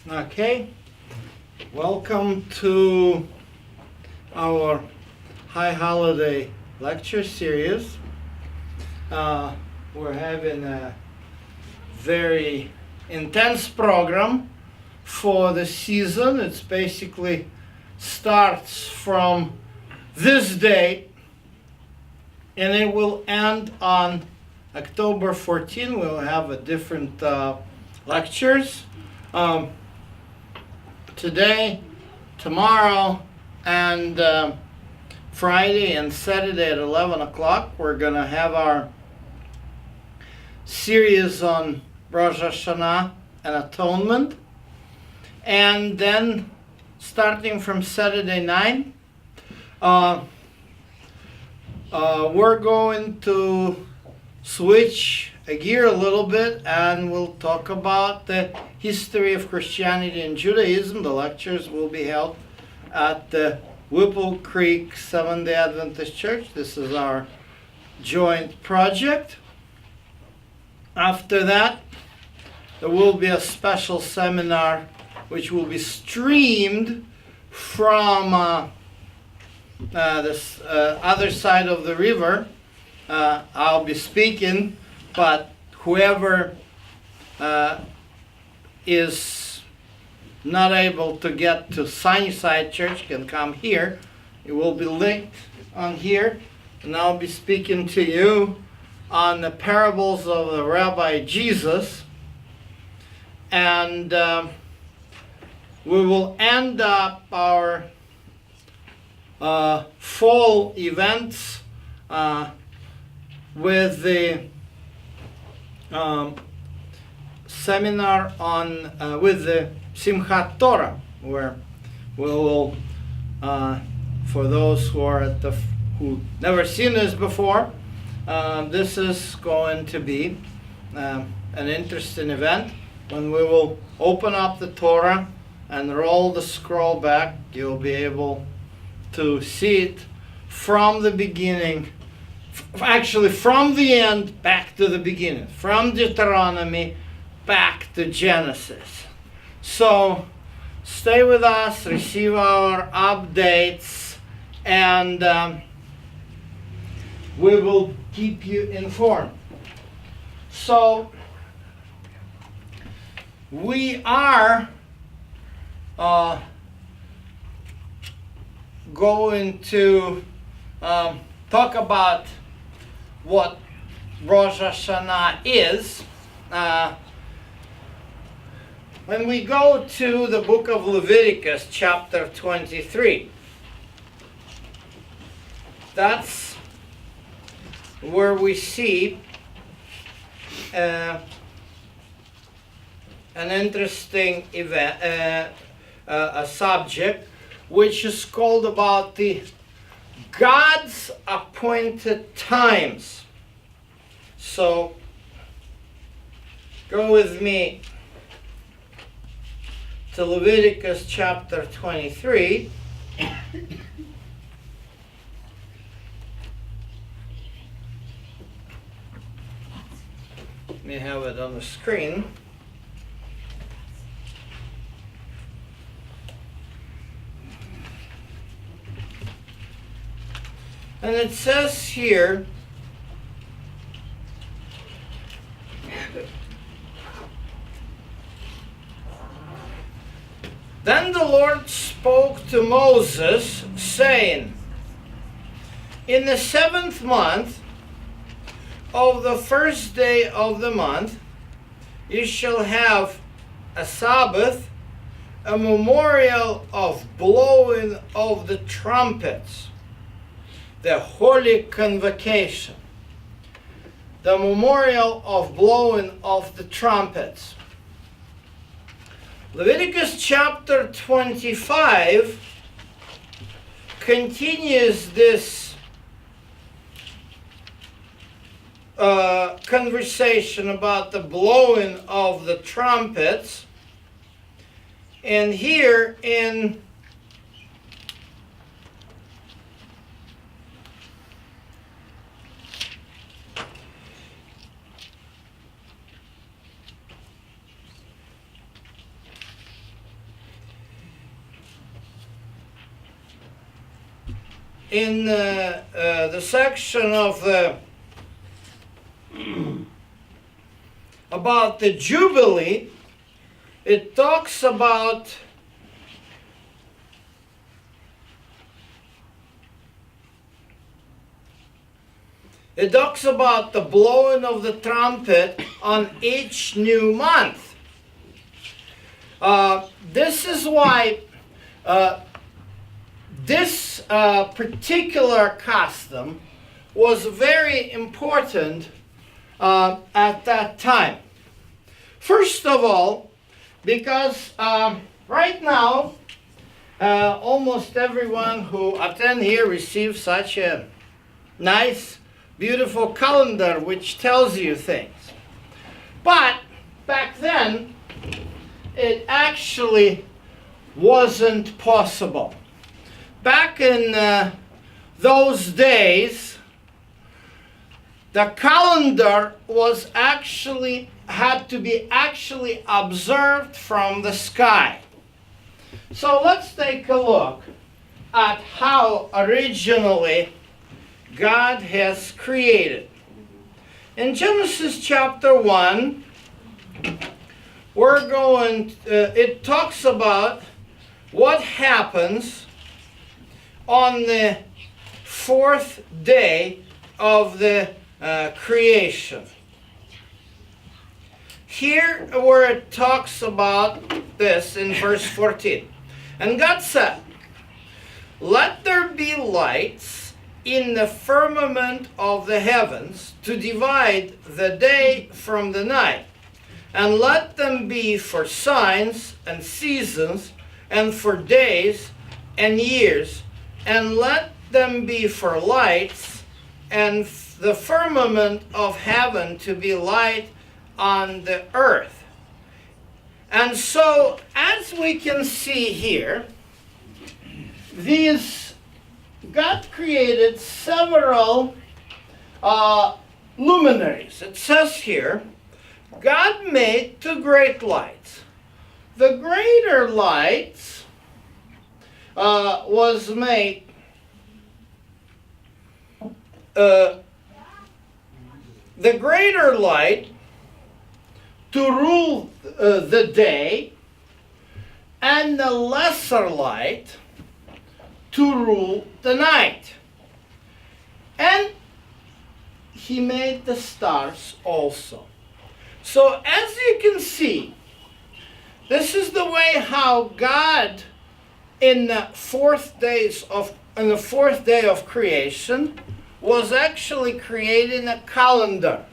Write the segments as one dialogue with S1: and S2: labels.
S1: Okay, welcome to our High Holiday lecture series. We're having a very intense program for the season. It's basically starts from this date and it will end on October 14. We'll have a different lectures. Today, tomorrow, and Friday and Saturday at 11 o'clock, we're going to have our series on Rosh Hoshana and Atonement. And then, starting from Saturday night, we're going to switch a gear a little bit and we'll talk about the history of Christianity and Judaism. The lectures will be held at the Whipple Creek Seventh-day Adventist Church. This is our joint project. After that, there will be a special seminar which will be streamed from this other side of the river. I'll be speaking, but whoever is not able to get to Sunnyside Church can come here. It will be linked on here, and I'll be speaking to you on the parables of the Rabbi Jesus, and we will end up our fall events with the seminar on with the Simchat Torah, where we will, for those who are who never seen this before, this is going to be an interesting event when we will open up the Torah and roll the scroll back. You'll be able to see it from the beginning. Actually, from the end back to the beginning, from Deuteronomy back to Genesis. So, stay with us, receive our updates, and we will keep you informed. So, we are going to talk about what Rosh Hoshana is. When we go to the book of Leviticus, chapter 23, that's where we see an interesting event, a subject, which is called about the God's appointed times. So, go with me to Leviticus chapter 23. Let me have it on the screen. And it says here, then the Lord spoke to Moses, saying, in the 7th month of the first day of the month, you shall have a Sabbath, a memorial of blowing of the trumpets, the holy convocation, the memorial of blowing of the trumpets. Leviticus chapter 25 continues this conversation about the blowing of the trumpets. And here in in the section of the about the Jubilee, it talks about the blowing of the trumpet on each new month. This is why this particular custom was very important at that time. First of all, because right now, almost everyone who attend here receives such a nice, beautiful calendar which tells you things. But back then, it actually wasn't possible. Back in those days, the calendar was had to be observed from the sky. So let's take a look at how originally God has created. In Genesis chapter 1, it talks about what happens on the fourth day of the creation. Here where it talks about this in verse 14. And God said, "Let there be lights in the firmament of the heavens to divide the day from the night, and let them be for signs and seasons, and for days and years, and let them be for lights, and the firmament of heaven to be light on the earth." And so, as we can see here, God created several luminaries. It says here, God made two great lights. The greater lights was made the greater light to rule the day, and the lesser light to rule the night. And he made the stars also. So as you can see, this is the way how God in the fourth day of creation was actually creating a calendar.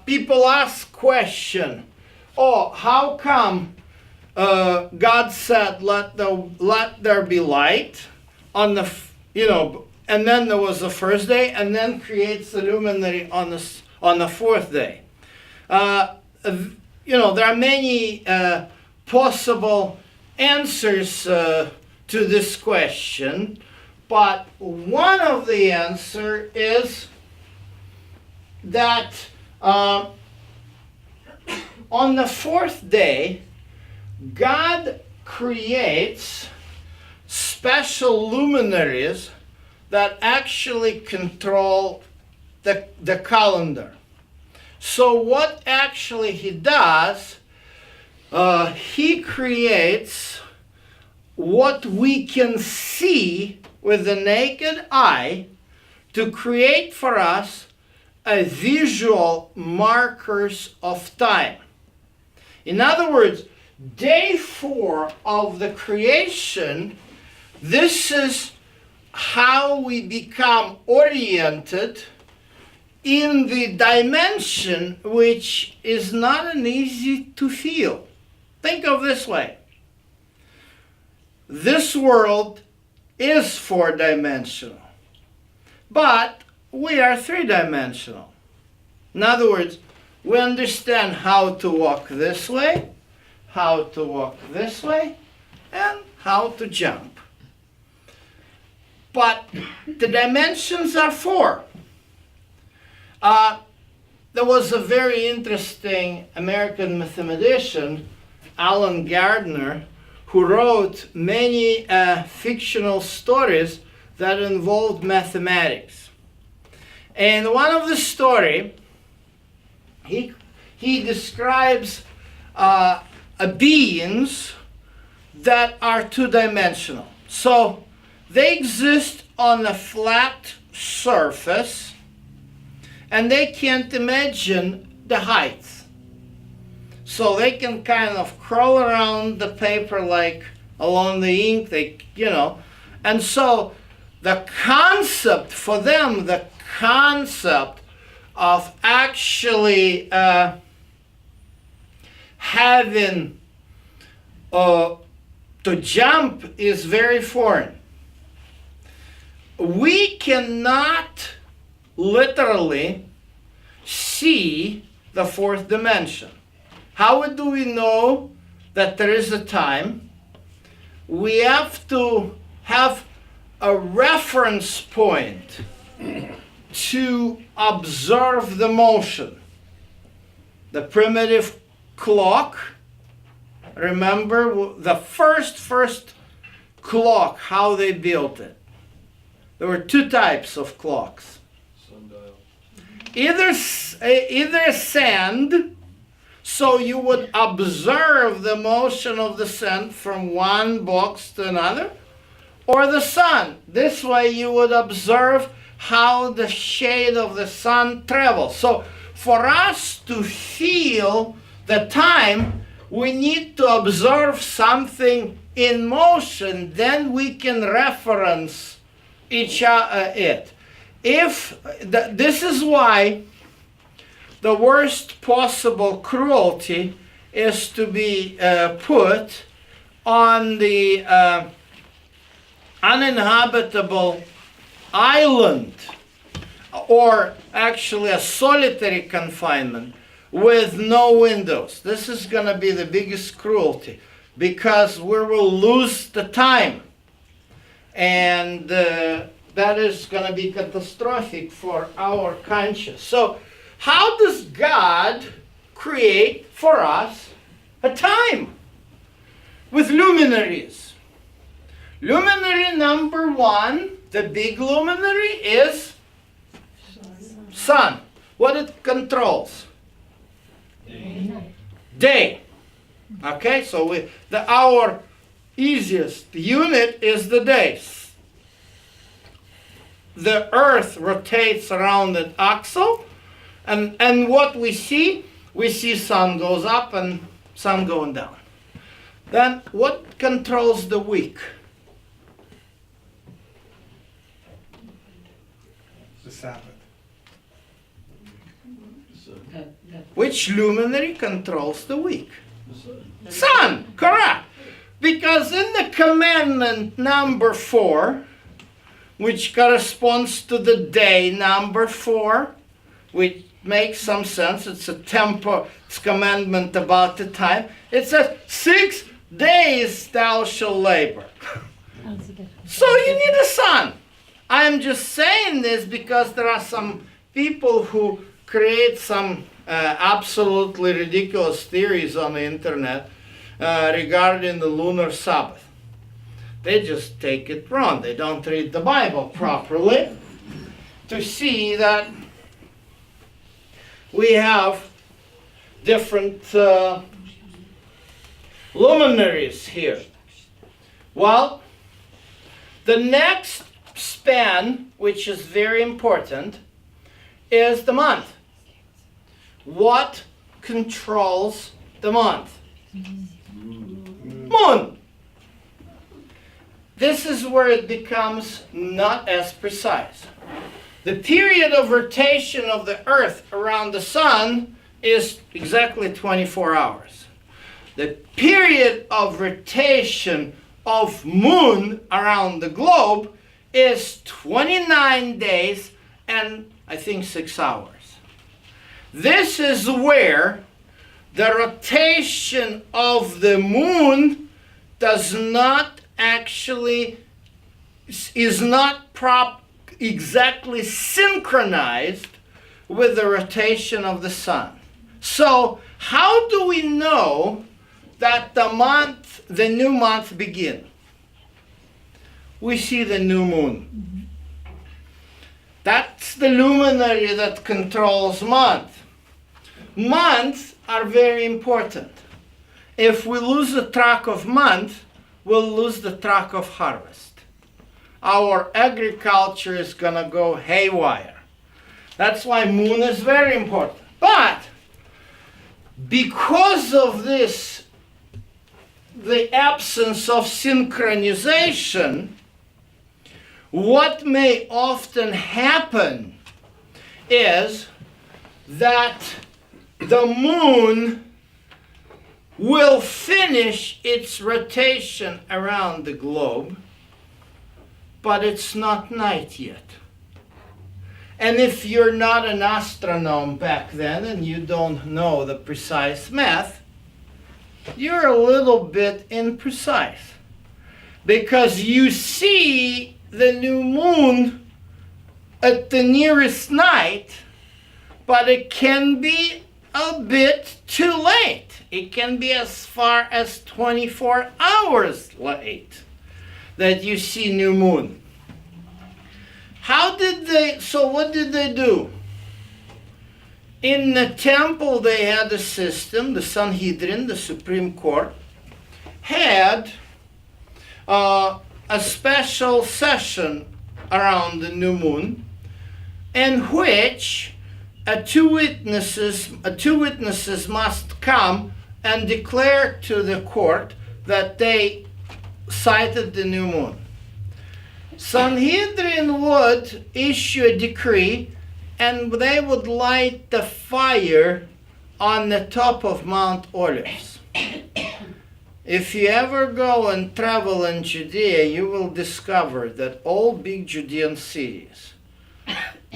S1: People ask question, how come God said let there be light on the and then there was the first day, and then creates the luminary on the fourth day. There are many possible answers to this question, but one of the answers is that on the fourth day, God creates special luminaries that actually control the calendar. So what actually he does, he creates what we can see with the naked eye to create for us a visual markers of time. In other words, day 4 of the creation, this is how we become oriented in the dimension which is not an easy to feel. Think of this way. This world is 4-dimensional, but we are 3-dimensional. In other words, we understand how to walk this way, how to walk this way, and how to jump. But the dimensions are 4. There was a very interesting American mathematician, Alan Gardner, who wrote many fictional stories that involved mathematics. And one of the story, he describes beings that are two-dimensional. So they exist on a flat surface, and they can't imagine the heights. So they can kind of crawl around the paper like along the ink, and so the concept for them, the concept of actually having to jump is very foreign. We cannot literally see the fourth dimension. How do we know that there is a time? We have to have a reference point to observe the motion. The primitive clock, remember the first clock, how they built it. There were two types of clocks.
S2: Sundial.
S1: Either sand, so you would observe the motion of the sand from one box to another, or the sun. This way you would observe how the shade of the sun travels. So for us to feel the time, we need to observe something in motion, then we can reference it. This is why the worst possible cruelty is to be put on the uninhabitable island, or actually a solitary confinement with no windows. This is going to be the biggest cruelty, because we will lose the time, and that is going to be catastrophic for our conscience. So how does God create for us a time? With luminaries. Luminary number one, the big luminary, is sun. What it controls? Day. Okay, so our easiest unit is the days. The earth rotates around an axle, and what we see sun goes up and sun going down. Then what controls the week?
S3: The Sabbath.
S1: Which luminary controls the week? Sun, correct. Because in the commandment number 4, which corresponds to the day number 4, which makes some sense, it's it's commandment about the time. It says, 6 days thou shalt labor. So you need a sun. I'm just saying this because there are some people who create some absolutely ridiculous theories on the internet regarding the lunar Sabbath. They just take it wrong. They don't read the Bible properly to see that we have different luminaries here. Well, the next span, which is very important, is the month. What controls the month? Moon. This is where it becomes not as precise. The period of rotation of the Earth around the sun is exactly 24 hours. The period of rotation of moon around the globe is 29 days and I think 6 hours. This is where the rotation of the moon is not exactly synchronized with the rotation of the sun. So how do we know that the new month begins? we see the new moon. That's the luminary that controls month. Months are very important. If we lose the track of month, we'll lose the track of harvest. Our agriculture is gonna go haywire. That's why moon is very important. But because of this, the absence of synchronization, what may often happen is that the moon will finish its rotation around the globe, but it's not night yet. And if you're not an astronomer back then and you don't know the precise math, you're a little bit imprecise. Because you see the new moon at the nearest night, but it can be a bit too late. It can be as far as 24 hours late that you see new moon. So what did they do? In the temple they had a system, the Sanhedrin, the Supreme Court, had a special session around the new moon in which two witnesses must come and declare to the court that they sighted the new moon. Sanhedrin would issue a decree and they would light the fire on the top of Mount Olives. If you ever go and travel in Judea, you will discover that all big Judean cities,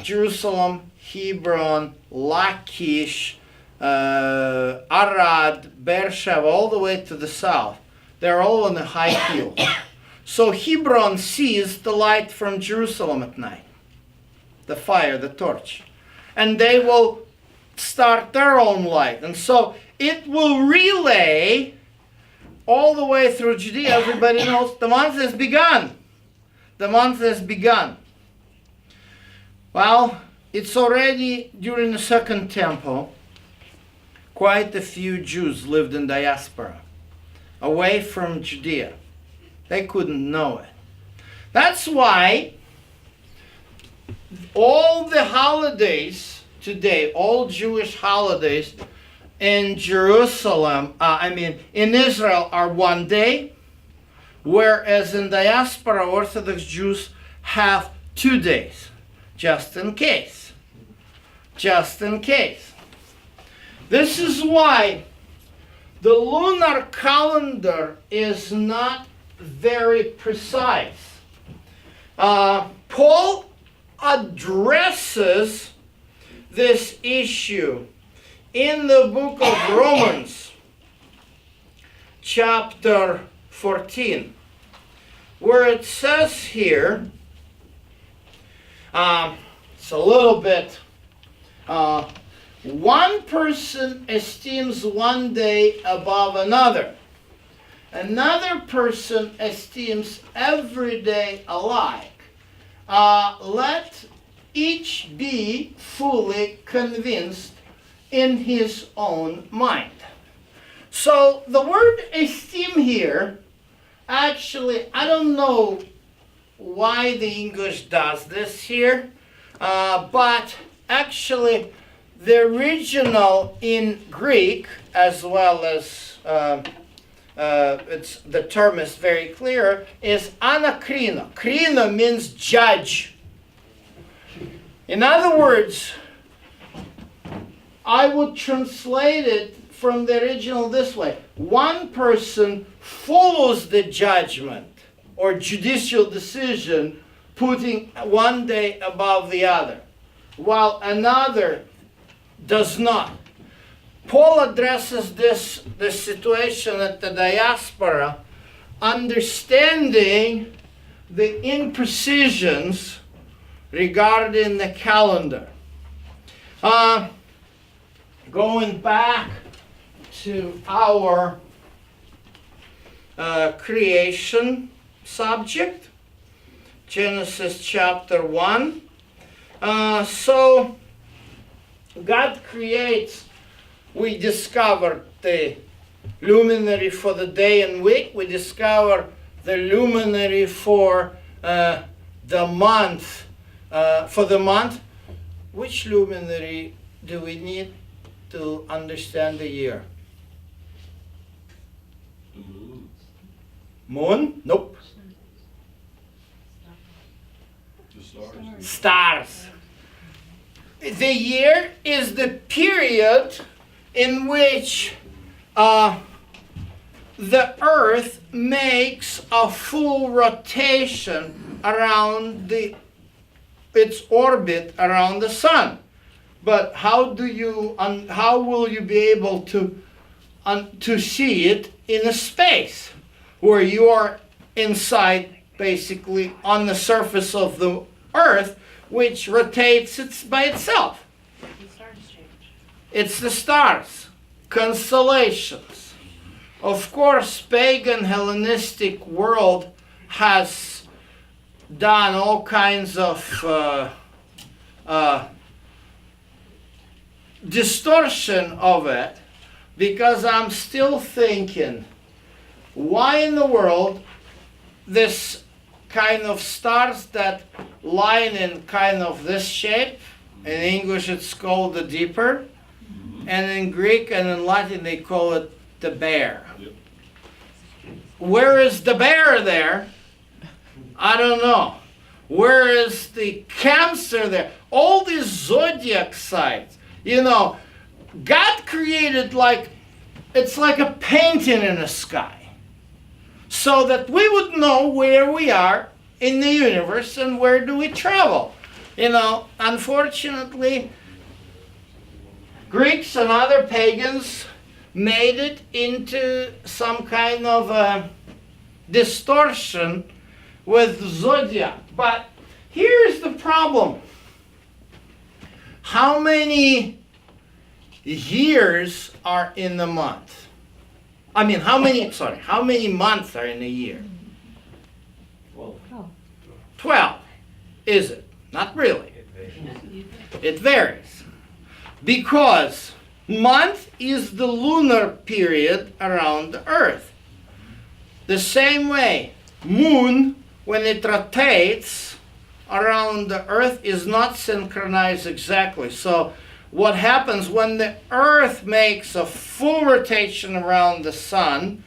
S1: Jerusalem, Hebron, Lachish, Arad, Beersheba, all the way to the south, they're all on a high hill. So Hebron sees the light from Jerusalem at night, the fire, the torch. And they will start their own light. And so it will relay all the way through Judea. Everybody knows the month has begun. The month has begun. Well, it's already during the Second Temple, quite a few Jews lived in diaspora, away from Judea. They couldn't know it. That's why all the holidays today, all Jewish holidays in Jerusalem, in Israel are one day, whereas in diaspora Orthodox Jews have 2 days, just in case. Just in case. This is why the lunar calendar is not very precise. Paul addresses this issue in the book of Romans, chapter 14, where it says here, it's a little bit, one person esteems one day above another. Another person esteems every day alike. Let each be fully convinced in his own mind. So the word esteem here, actually, I don't know why the English does this here, but actually the original in Greek, as well as the term is very clear, is anakrino. Krino means judge. In other words, I would translate it from the original this way. One person follows the judgment or judicial decision, putting one day above the other, while another does not. Paul addresses this situation at the diaspora, understanding the imprecisions regarding the calendar. Going back to our creation subject, Genesis chapter 1. So God creates, we discover the luminary for the day and week. We discover the luminary for the month. Which luminary do we need to understand the year?
S2: The moon.
S1: Moon? Nope.
S2: The stars.
S1: Stars. The year is the period in which the Earth makes a full rotation around its orbit around the Sun. But how will you be able to see it in a space where you are inside, basically on the surface of the Earth, which rotates by itself?
S3: The stars change.
S1: It's the stars, constellations. Of course, pagan Hellenistic world has done all kinds of distortion of it, because I'm still thinking, why in the world this kind of stars that line in kind of this shape, in English it's called the Dipper, and in Greek and in Latin they call it the bear.
S2: Yep.
S1: Where is the bear there? I don't know. Where is the Cancer there? All these zodiac signs. You know, God created it's like a painting in the sky, so that we would know where we are in the universe and where do we travel. You know, unfortunately, Greeks and other pagans made it into some kind of a distortion with zodiac. But here's the problem. How many years are in the month? I mean, how many months are in a year? 12. Is it? Not really. It varies. Because month is the lunar period around the Earth. The same way, moon, when it rotates around the Earth, is not synchronized exactly. So what happens when the Earth makes a full rotation around the Sun,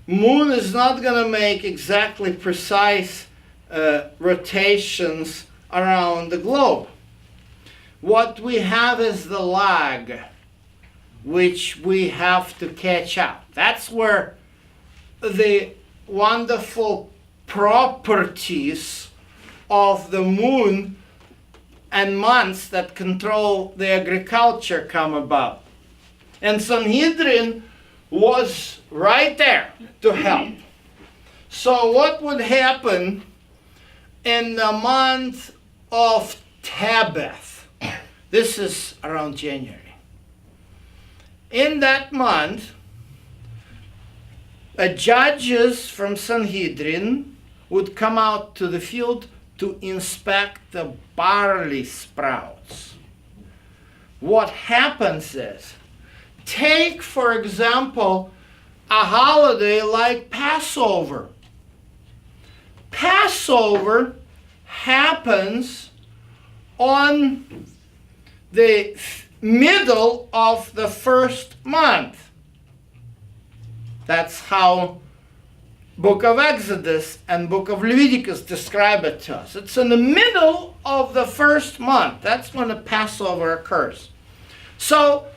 S1: moon is not going to make exactly precise rotations around the globe. What we have is the lag, which we have to catch up. That's where the wonderful properties of the moon and months that control the agriculture come about. And Sanhedrin was right there to help. So what would happen in the month of Tabeth? This is around January. In that month, judges from Sanhedrin would come out to the field to inspect the barley sprouts. What happens is, take for example a holiday like Passover. Passover happens on the middle of the first month. That's how Book of Exodus and Book of Leviticus describe it to us. It's in the middle of the first month. That's when the Passover occurs. So,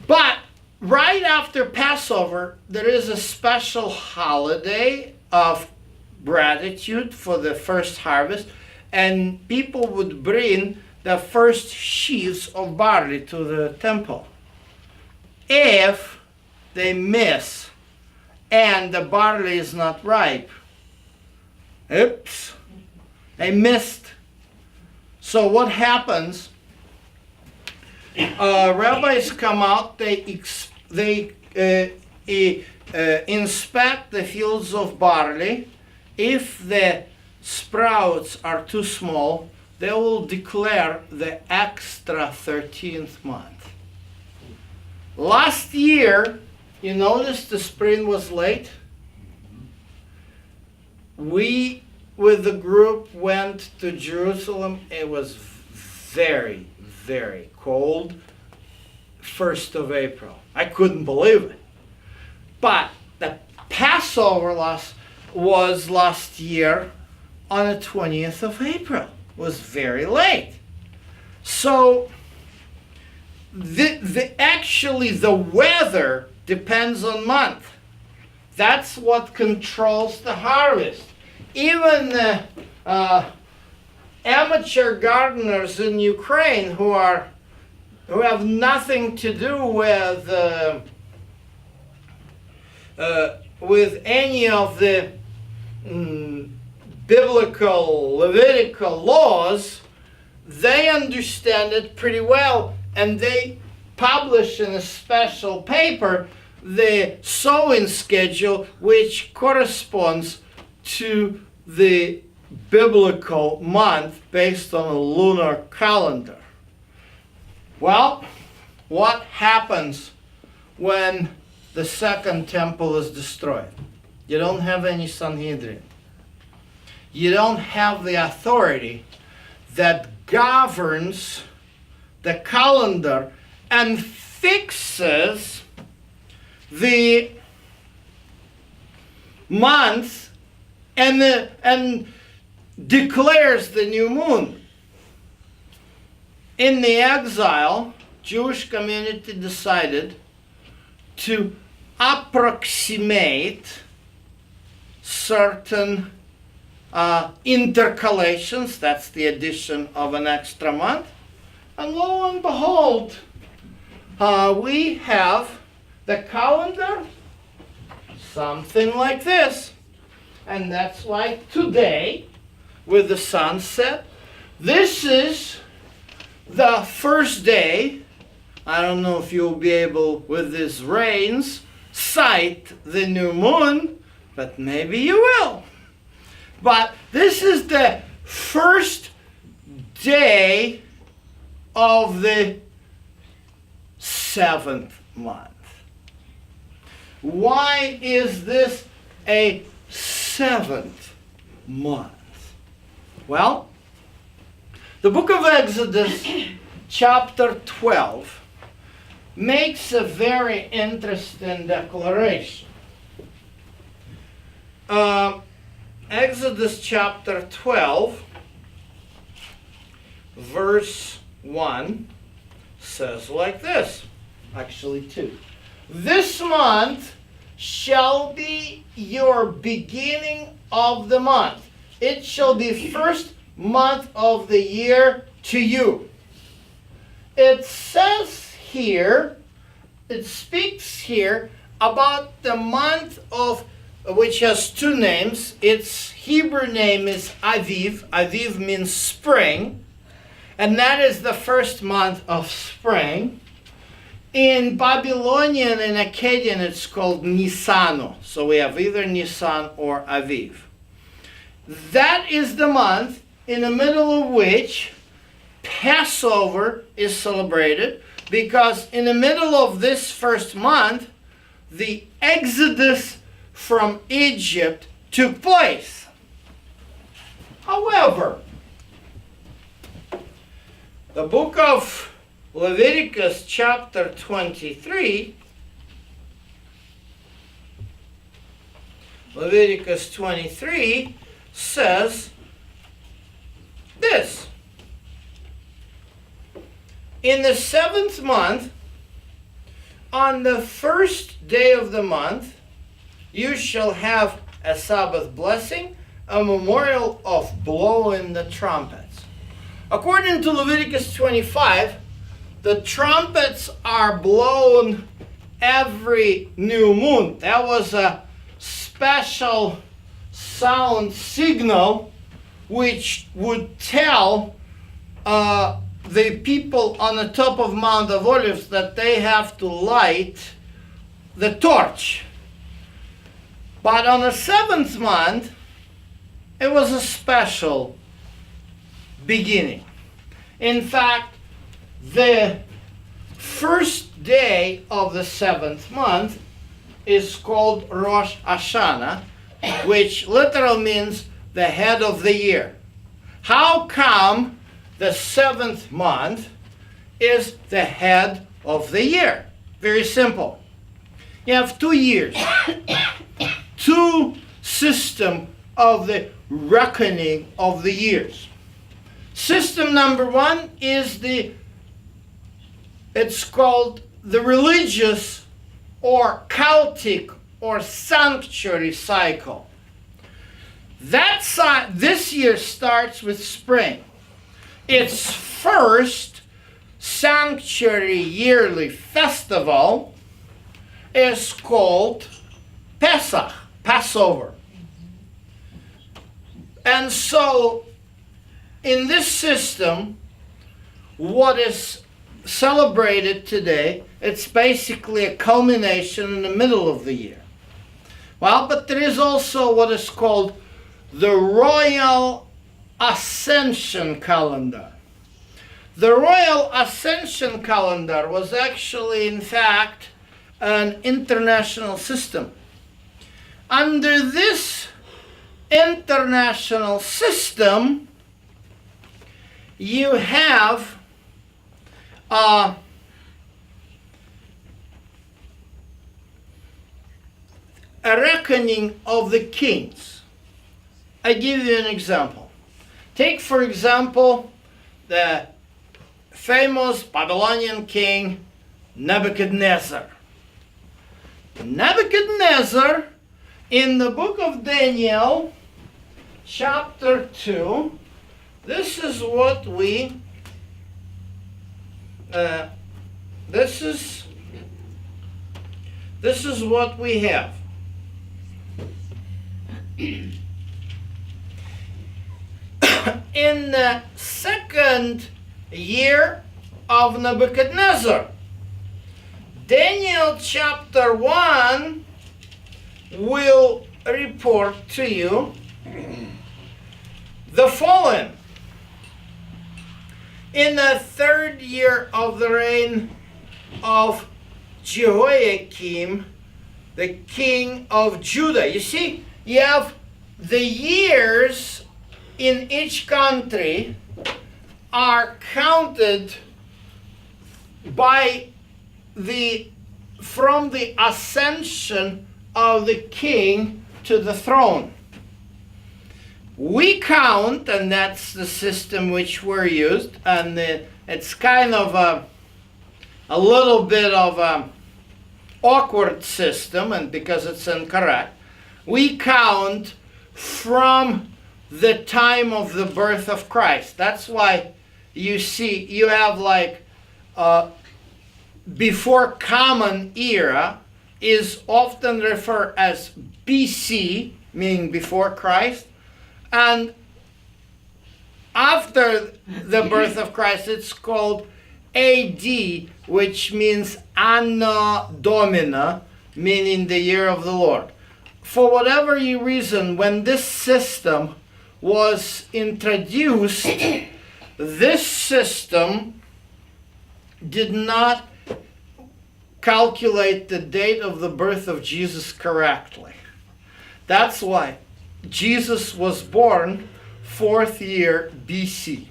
S1: but right after Passover, there is a special holiday of gratitude for the first harvest, and people would bring the first sheaves of barley to the temple. If they miss and the barley is not ripe, oops, they missed. So what happens? Rabbis come out, they inspect the fields of barley. If the sprouts are too small, they will declare the extra 13th month. Last year, you noticed the spring was late? We, with the group, went to Jerusalem. It was very, very cold. 1st of April. I couldn't believe it. But the Passover was last year on the 20th of April. It was very late. So actually the weather depends on month. That's what controls the harvest. Even the amateur gardeners in Ukraine who have nothing to do with any of the biblical, Levitical laws, they understand it pretty well, and they publish in a special paper the sowing schedule, which corresponds to the biblical month based on a lunar calendar. Well, what happens when the second temple is destroyed? You don't have any Sanhedrin. You don't have the authority that governs the calendar and fixes the month and declares the new moon. In the exile, Jewish community decided to approximate certain intercalations, that's the addition of an extra month, and lo and behold, we have the calendar, something like this. And that's why today, with the sunset, this is the first day. I don't know if you'll be able, with these rains, sight the new moon, but maybe you will. But this is the first day of the 7th month. Why is this a 7th month? Well, the book of Exodus, chapter 12, makes a very interesting declaration. Exodus chapter 12, verse 1 says like this, actually 2. This month shall be your beginning of the month. It shall be first month of the year to you. It says here, it speaks here about the month of, which has two names. Its Hebrew name is Aviv. Aviv means spring. And that is the first month of spring. In Babylonian and Akkadian, it's called Nisano. So we have either Nisan or Aviv. That is the month in the middle of which Passover is celebrated, because in the middle of this first month, the Exodus from Egypt took place. However, the book of Leviticus chapter 23, Leviticus 23 says this. In the 7th month, on the first day of the month, you shall have a Sabbath blessing, a memorial of blowing the trumpets. According to Leviticus 25, the trumpets are blown every new moon. That was a special sound signal which would tell the people on the top of Mount of Olives that they have to light the torch. But on the 7th month, it was a special beginning. In fact, the first day of the 7th month is called Rosh Hoshana, which literally means the head of the year. How come the 7th month is the head of the year? Very simple. You have 2 years, 2 system of the reckoning of the years. System number 1 is it's called the religious or cultic or sanctuary cycle. This year starts with spring. Its first sanctuary yearly festival is called Pesach, Passover. And so, in this system, what is celebrated today, it's basically a culmination in the middle of the year. Well, but there is also what is called the Royal Ascension Calendar. The Royal Ascension Calendar was actually, in fact, an international system. Under this international system, you have a reckoning of the kings. I give you an example. Take, for example, the famous Babylonian king Nebuchadnezzar. Nebuchadnezzar, in the book of Daniel, chapter 2, this is what we this is what we have. In the 2nd year of Nebuchadnezzar, Daniel chapter 1 will report to you the following. In the 3rd year of the reign of Jehoiakim, the king of Judah. You see, you have the years in each country are counted from the ascension of the king to the throne. We count, and that's the system which we're used, and it's kind of a little bit of an awkward system, and because it's incorrect, we count from the time of the birth of Christ. That's why you see, you have like before Common Era is often referred as BC, meaning before Christ, and after the birth of Christ, it's called AD, which means Anno Domini, meaning the year of the Lord. For whatever reason, when this system was introduced, this system did not calculate the date of the birth of Jesus correctly. That's why Jesus was born 4th year BC.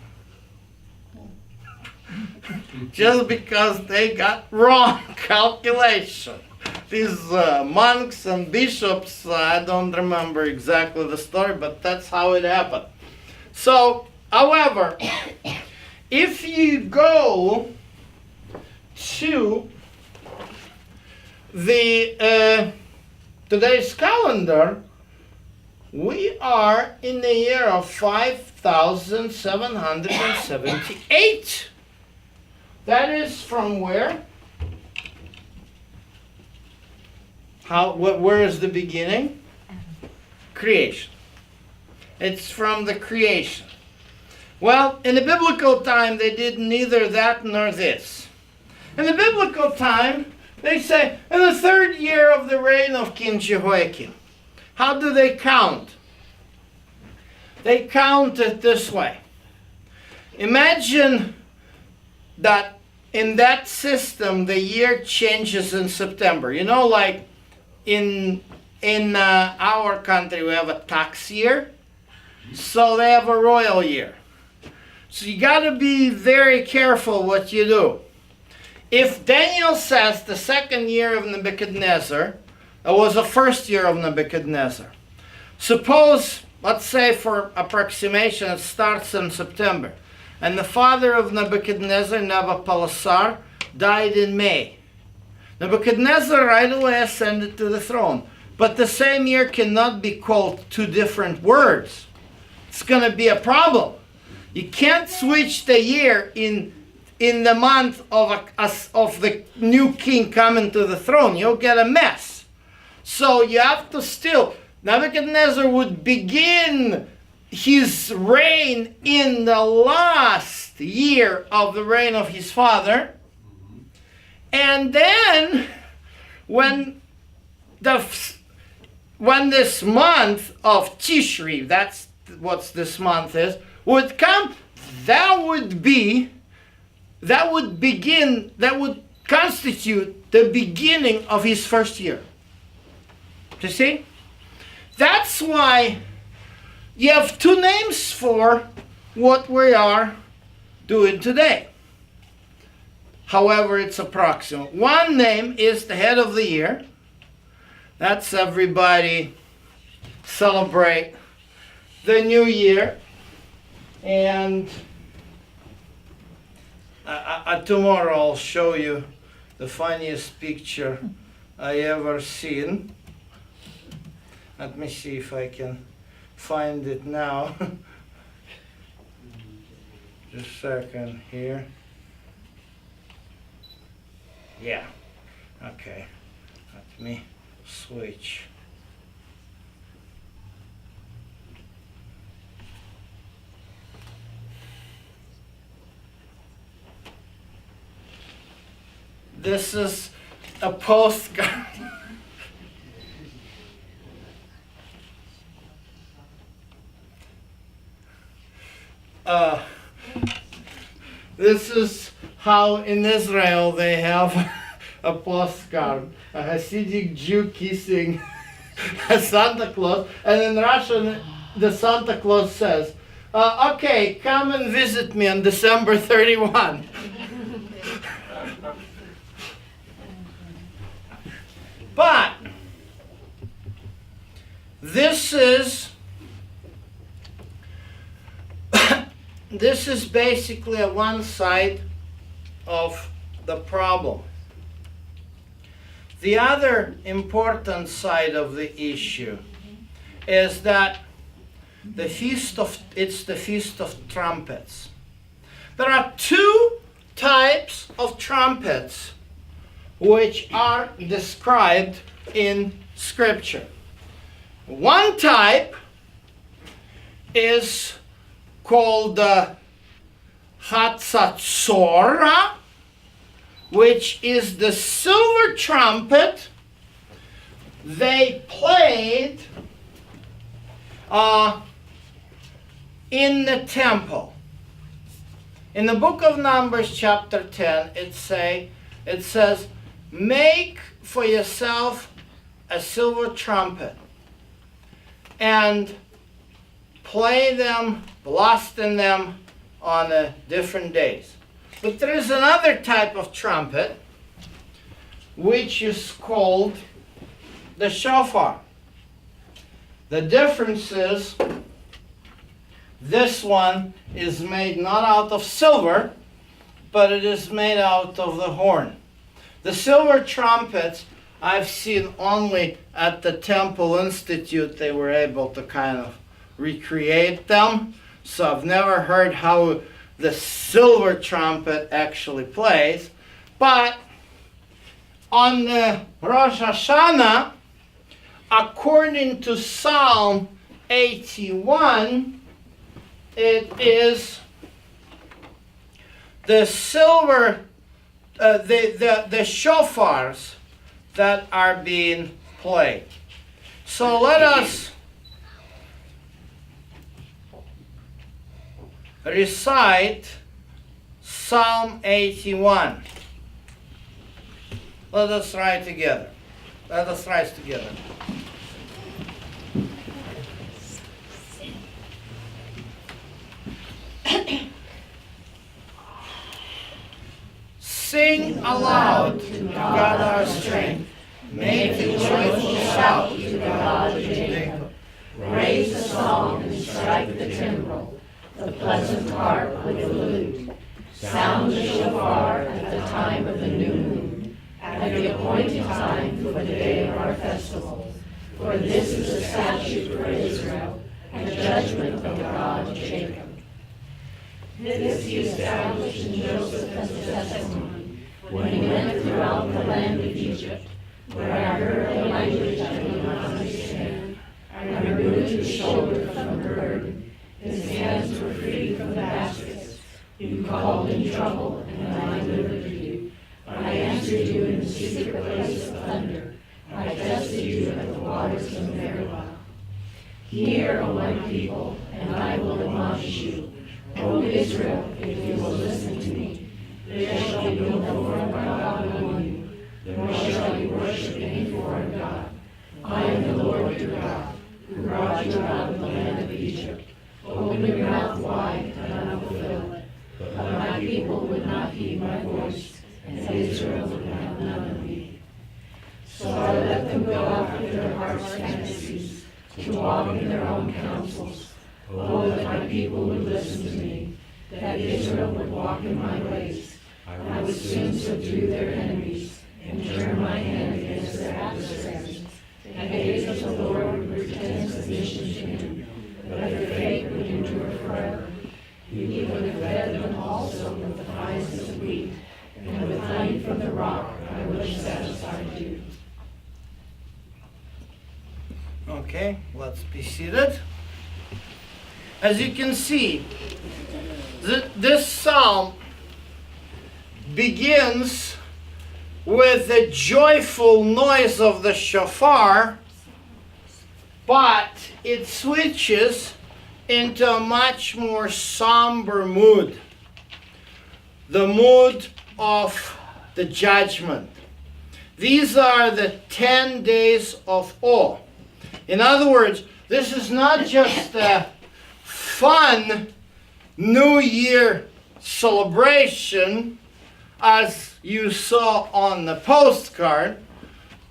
S1: Just because they got wrong calculation. These monks and bishops, I don't remember exactly the story, but that's how it happened. So, however, if you go to the today's calendar, we are in the year of 5778. That is from where? Where is the beginning? Creation. It's from the creation. Well, in the biblical time, they did neither that nor this. In the biblical time, they say, in the 3rd year of the reign of King Jehoiakim. How do they count? they count it this way. Imagine that in that system, the year changes in September. You know, like in our country, we have a tax year, so they have a royal year. So you got to be very careful what you do. If Daniel says the second year of Nebuchadnezzar, it was the first year of Nebuchadnezzar. Suppose, let's say for approximation, it starts in September. And the father of Nebuchadnezzar, Nabopolassar, died in May. Nebuchadnezzar right away ascended to the throne. But the same year cannot be called two different words. It's going to be a problem. You can't switch the year in the month of the new king coming to the throne. You'll get a mess. So you have to still, Nebuchadnezzar would begin his reign in the last year of the reign of his father. And then when this month of Tishri, that's what this month is, would come, that would constitute the beginning of his first year. You see? That's why you have two names for what we are doing today. However, it's approximate. One name is the head of the year. That's everybody celebrate the new year. And tomorrow I'll show you the funniest picture I ever seen. Let me see if I can find it now. Just a second here. Yeah, okay. Let me switch. This is a postcard. This is how in Israel they have a postcard, a Hasidic Jew kissing a Santa Claus, and in Russian the Santa Claus says, okay, come and visit me on December 31. But this is basically one side of the problem. The other important side of the issue is that it's the Feast of Trumpets. There are two types of trumpets which are described in Scripture. One type is called the Hatzatzora, which is the silver trumpet they played in the temple. In the book of Numbers, chapter 10, it says, make for yourself a silver trumpet and play them, blast in them on different days. But there is another type of trumpet which is called the shofar. The difference is this one is made not out of silver, but it is made out of the horn. The silver trumpets I've seen only at the Temple Institute. They were able to kind of recreate them. So I've never heard how the silver trumpet actually plays. But on the Rosh Hoshana, according to Psalm 81, it is the silver, the shofars that are being played. So let us recite Psalm 81. Let us write together. Let us rise together. Sing aloud to God our strength. Make a joyful shout to the God of Jacob.
S4: Raise a song and strike the timbrel, the pleasant harp with the lute. Sound the shofar at the time of the new moon, at the appointed time for the day of our festival. For this is a statute for Israel, a judgment of the God of Jacob. This he established in Joseph as a testimony, when he went throughout the land of Egypt, where I heard a language I did not understand. I removed his shoulder from the burden. His hands were free from the baskets. You called in trouble, and I delivered you. I answered you in the secret place of thunder. I tested you at the waters of Meribah. Hear, O my people, and I will admonish you. O Israel, if you will listen to me, there shall be no foreign God among you, nor shall you worship any foreign God. I am the Lord your God, who brought you out of the land of Egypt. Open your mouth wide, and I will fill it. But my people would not heed my voice, and Israel would have none of me. So I let them go after their heart's fantasies, to walk in their own counsels. Oh, that my people would listen to me, that Israel would walk in my ways. I would soon subdue their enemies, and turn my hand against their adversaries. The gaze of the Lord would pretend submission to him, but their fate would endure forever. He would have fed them also with the finest of wheat, and with honey from the rock I would have satisfied you.
S1: Okay, let's be seated. As you can see, this psalm begins with the joyful noise of the shofar, but it switches into a much more somber mood, the mood of the judgment. These are the 10 days of awe. In other words, this is not just a fun New Year celebration as you saw on the postcard,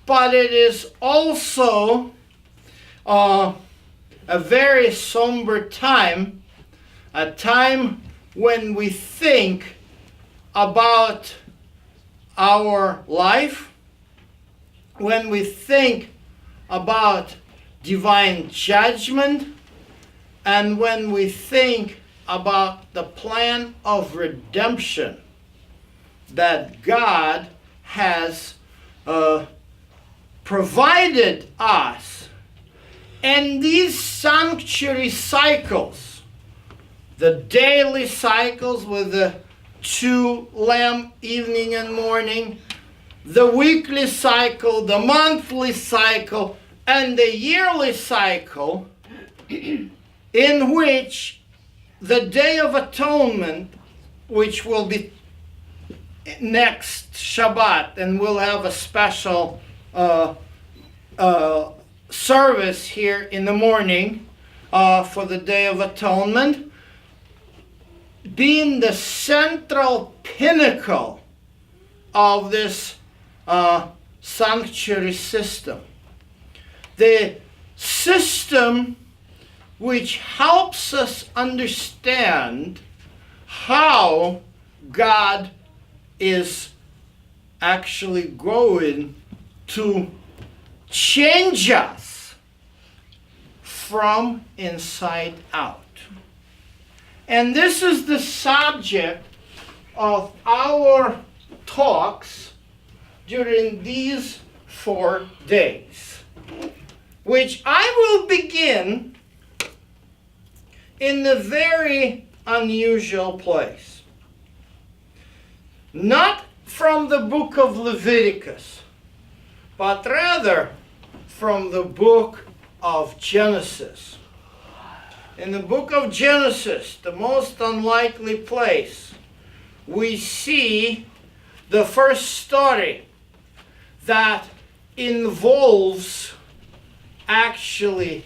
S1: but it is also a very somber time, a time when we think about our life, when we think about divine judgment, and when we think about the plan of redemption that God has provided us. And these sanctuary cycles, the daily cycles with the 2 lamb evening and morning, the weekly cycle, the monthly cycle, and the yearly cycle, in which the Day of Atonement, which will be next Shabbat, and we'll have a special service here in the morning for the Day of Atonement, being the central pinnacle of this sanctuary system. The system which helps us understand how God is actually going to change us from inside out. And this is the subject of our talks during these 4 days, which I will begin in a very unusual place. Not from the book of Leviticus, but rather from the book of Genesis. in the book of Genesis, the most unlikely place, we see the first story that involves actually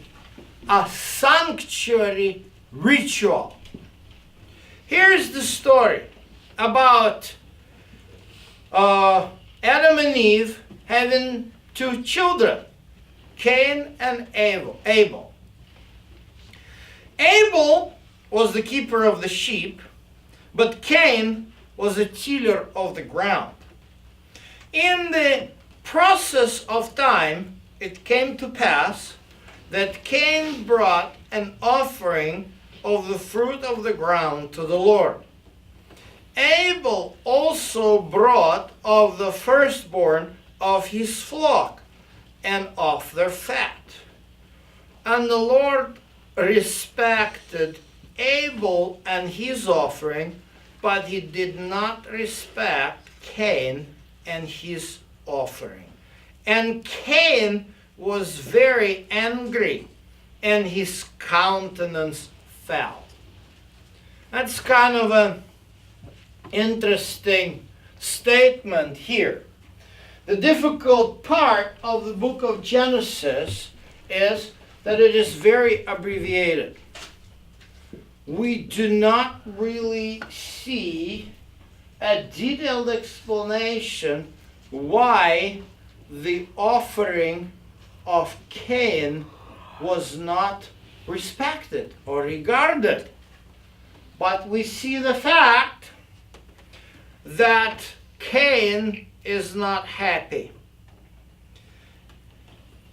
S1: a sanctuary ritual. Here's the story about Adam and Eve having two children, Cain and Abel. Abel was the keeper of the sheep, but Cain was a tiller of the ground. In the process of time, it came to pass that Cain brought an offering of the fruit of the ground to the Lord. Abel also brought of the firstborn of his flock and of their fat. And the Lord respected Abel and his offering, but he did not respect Cain and his offering. And Cain was very angry, and his countenance fell. That's kind of an interesting statement here. The difficult part of the book of Genesis is that it is very abbreviated. We do not really see a detailed explanation why the offering of Cain was not respected or regarded. But we see the fact that Cain is not happy.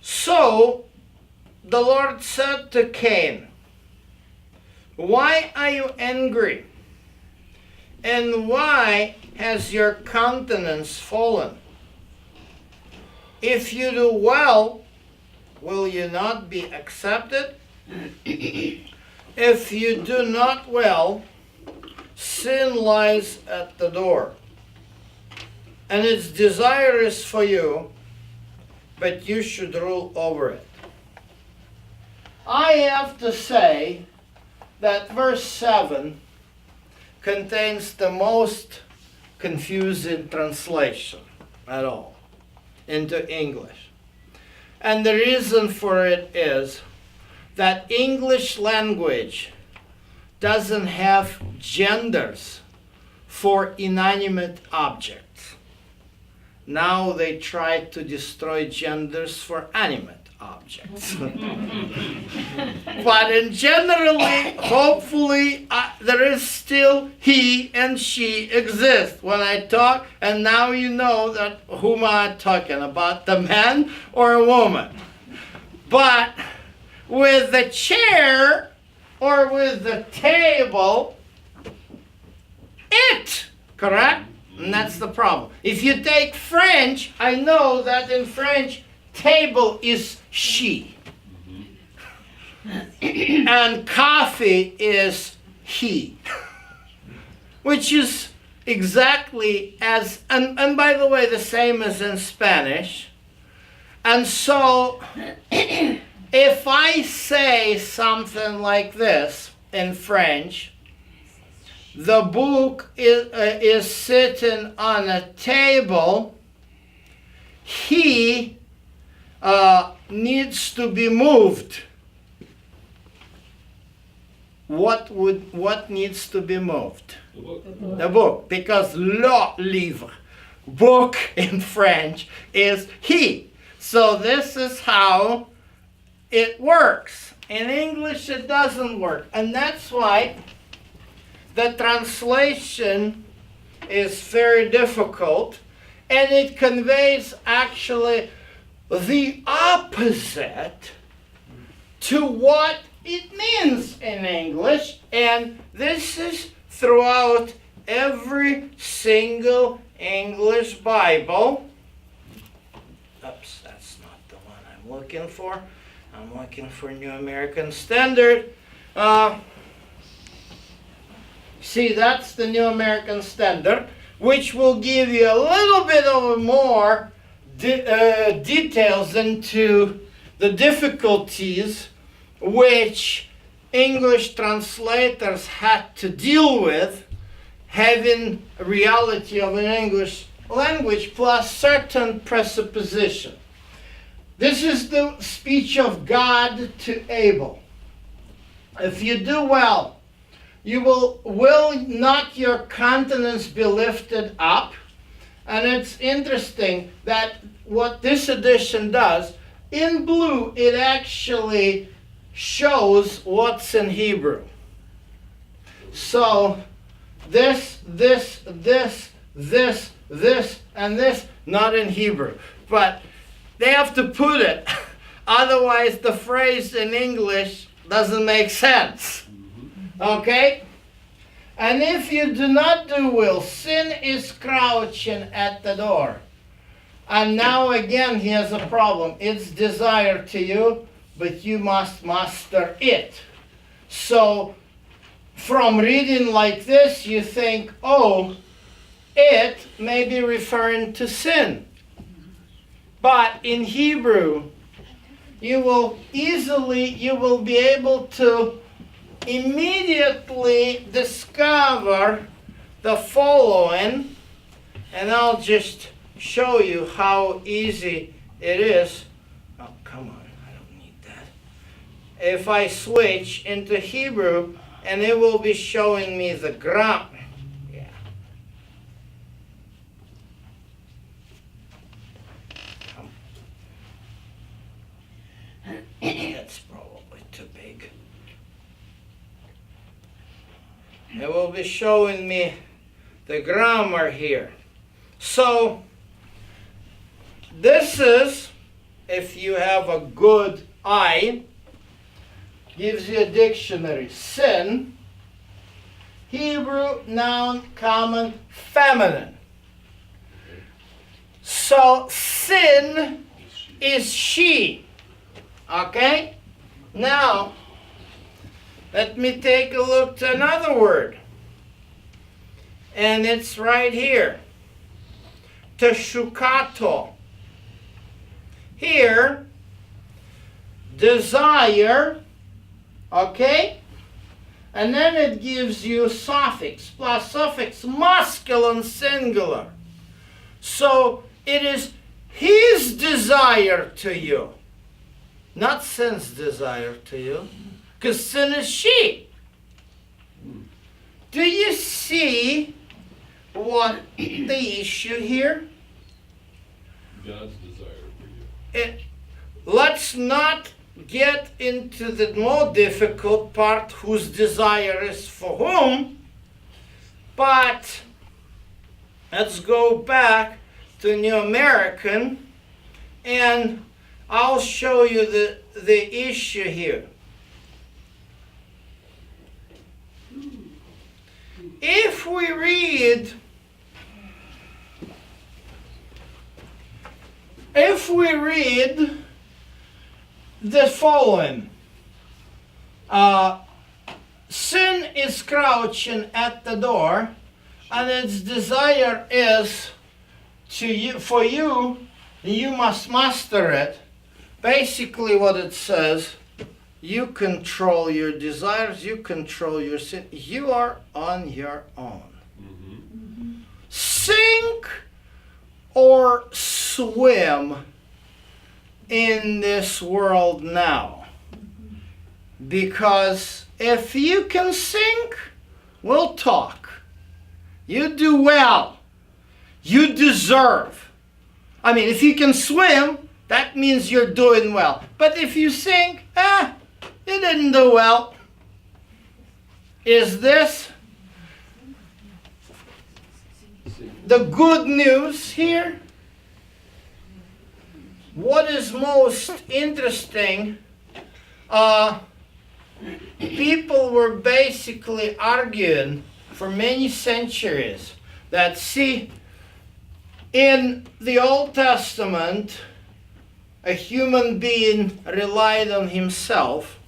S1: So the Lord said to Cain, "Why are you angry? And why has your countenance fallen? If you do well, will you not be accepted? If you do not well, sin lies at the door, and its desire is for you, but you should rule over it." I have to say that verse 7 contains the most confusing translation at all into English. And the reason for it is that English language doesn't have genders for inanimate objects. Now they try to destroy genders for animate objects. But in generally, hopefully, there is still he and she exist when I talk, and now you know that whom I'm talking about, the man or a woman. But with the chair or with the table, it, correct? And that's the problem. If you take French, I know that in French, table is she. And coffee is he. Which is exactly as, and by the way, the same as in Spanish. And so, if I say something like this in French, the book is sitting on a table, he needs to be moved. What needs to be moved?
S2: The book.
S1: The book, because le livre, book in French, is he. So this is how it works. In English it doesn't work, and that's why the translation is very difficult, and it conveys actually the opposite to what it means in English, and this is throughout every single English Bible. Oops, that's not the one I'm looking for. I'm looking for New American Standard. See, that's the New American Standard, which will give you a little bit of more details into the difficulties which English translators had to deal with, having a reality of an English language plus certain presupposition. This is the speech of God to Abel. If you do well, you will not your countenance be lifted up. And it's interesting that what this edition does, in blue, it actually shows what's in Hebrew. So this, and this, not in Hebrew. But they have to put it. Otherwise, the phrase in English doesn't make sense. Okay? And if you do not do will, sin is crouching at the door. And now again, he has a problem. It's desire to you, but you must master it. So, from reading like this, you think, oh, it may be referring to sin. But in Hebrew, you will be able to immediately discover the following, and I'll just show you how easy it is. Oh, come on, I don't need that. If I switch into Hebrew, and it will be showing me the grammar. Yeah. That's probably too big. It will be showing me the grammar here. So, this is, if you have a good eye, gives you a dictionary. Sin, Hebrew, noun, common, feminine. So, sin is she. Okay? Now, let me take a look to another word. And it's right here. Teshukato. Here, desire, okay? And then it gives you suffix, plus suffix, masculine singular. So it is his desire to you, not sin's desire to you, because sin is she. Do you see what the issue here?
S2: God's desire for you.
S1: Let's not get into the more difficult part, whose desire is for whom, but let's go back to New American, and I'll show you the issue here. If we read the following, sin is crouching at the door, and its desire is for you, you must master it. Basically what it says, you control your desires, you control your sin, you are on your own. Sink or swim in this world now. Because if you can sink, we'll talk. You do well. You deserve. I mean, if you can swim, that means you're doing well. But if you sink, you didn't do well. Is this the good news here? What is most interesting, people were basically arguing for many centuries that, see, in the Old Testament, a human being relied on himself,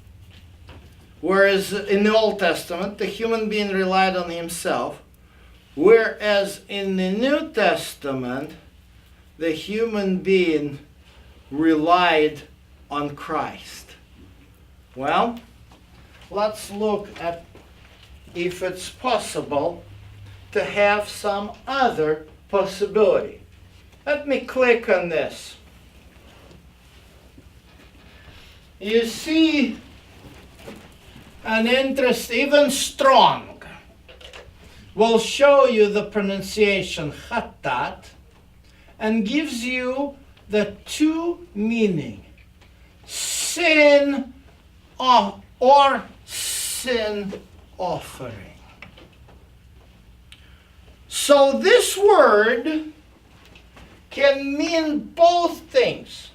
S1: whereas in the Old Testament, the human being relied on himself, whereas in the New Testament, the human being relied on Christ. Well, let's look at if it's possible to have some other possibility. Let me click on this. You see an interest, even strong, will show you the pronunciation chatat and gives you the two meaning, sin or sin offering. So this word can mean both things,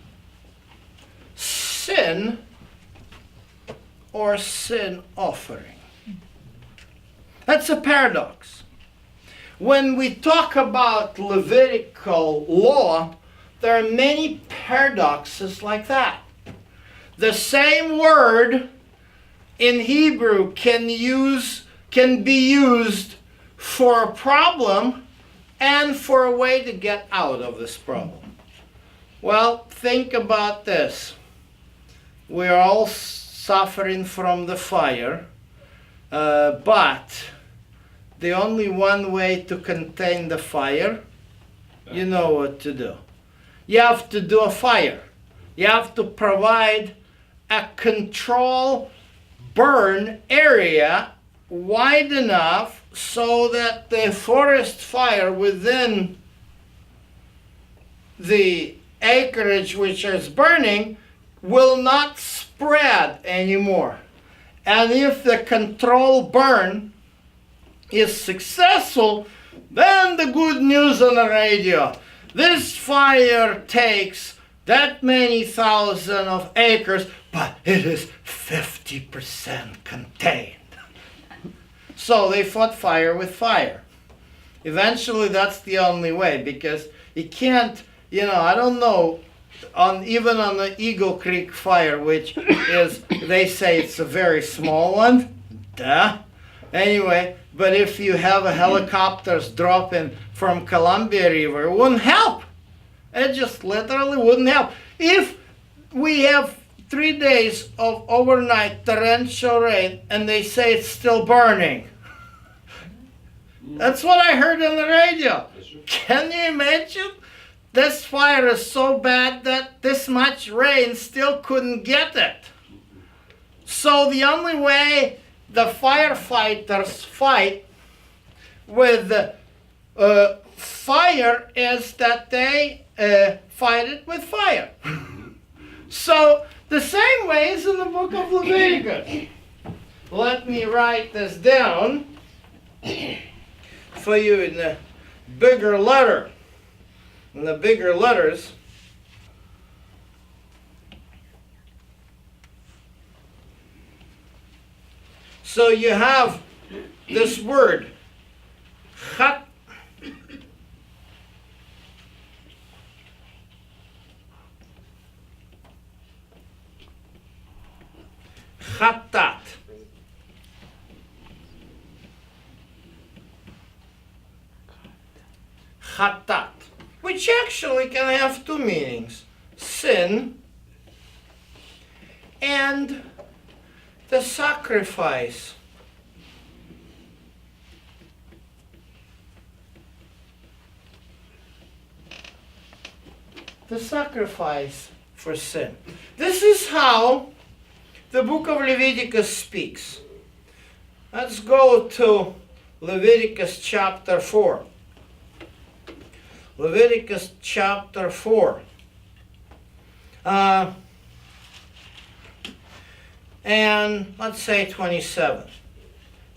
S1: sin or sin offering. That's a paradox. When we talk about Levitical law, there are many paradoxes like that. The same word in Hebrew can be used for a problem and for a way to get out of this problem. Well, think about this. We're all suffering from the fire, but the only one way to contain the fire, you know what to do. You have to do a fire. You have to provide a control burn area wide enough so that the forest fire within the acreage which is burning will not spread anymore. And if the control burn is successful, then the good news on the radio. This fire takes that many thousand of acres, but it is 50% contained. So they fought fire with fire. Eventually that's the only way, because you can't, I don't know, even on the Eagle Creek fire, which is, they say it's a very small one. Duh. Anyway, but if you have a helicopters dropping from Columbia River, it wouldn't help. It just literally wouldn't help. If we have 3 days of overnight torrential rain and they say it's still burning. That's what I heard on the radio. Can you imagine? This fire is so bad that this much rain still couldn't get it. So the only way the firefighters fight with fire is that they fight it with fire. So the same way is in the book of Leviticus. Let me write this down for you in the bigger letter. In the bigger letters, so you have this word, chat, chatat. Chatat, which actually can have two meanings, sin and the sacrifice. The sacrifice for sin. This is how the book of Leviticus speaks. Let's go to Leviticus chapter 4. Leviticus chapter 4. And let's say 27.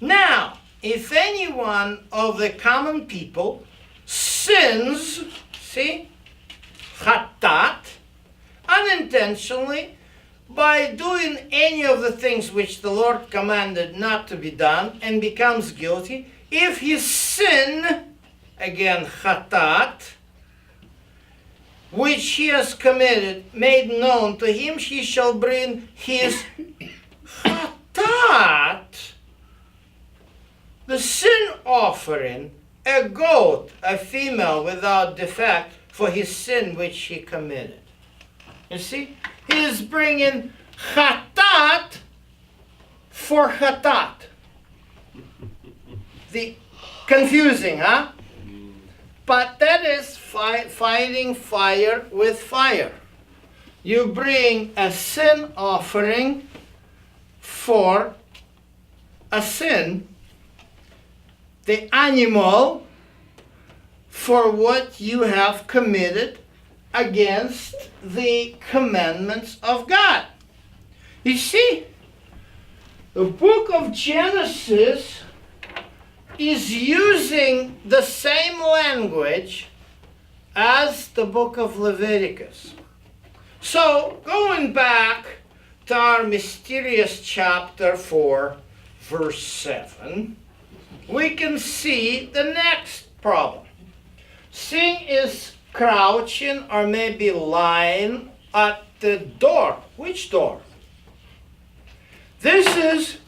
S1: Now, if anyone of the common people sins, see, chatat, unintentionally, by doing any of the things which the Lord commanded not to be done, and becomes guilty, if his sin, again chatat, which he has committed, made known to him, he shall bring his chatat, the sin offering, a goat, a female without defect, for his sin which he committed. You see, he is bringing chatat for chatat. The confusing, huh? But that is fighting fire with fire. You bring a sin offering for a sin, the animal for what you have committed against the commandments of God. You see, the book of Genesis is using the same language as the book of Leviticus. So, going back to our mysterious chapter 4, verse 7, we can see the next problem. Sin is crouching or maybe lying at the door. Which door? This is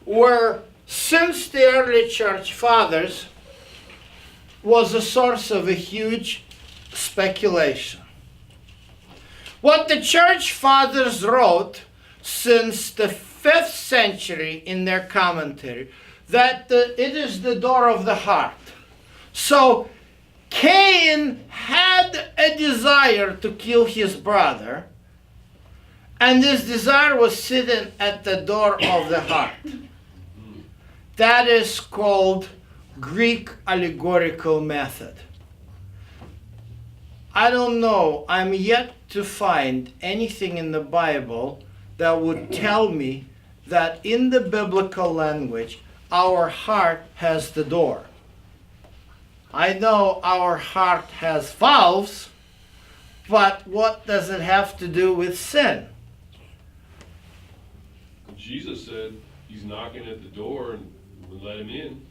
S1: where, since the early church fathers, was a source of a huge speculation. What the church fathers wrote since the 5th century in their commentary, that it is the door of the heart. So Cain had a desire to kill his brother, and this desire was sitting at the door of the heart. That is called Greek allegorical method. I don't know, I'm yet to find anything in the Bible that would tell me that in the biblical language, our heart has the door. I know our heart has valves, but what does it have to do with sin?
S2: Jesus said he's knocking at the door and we let him in.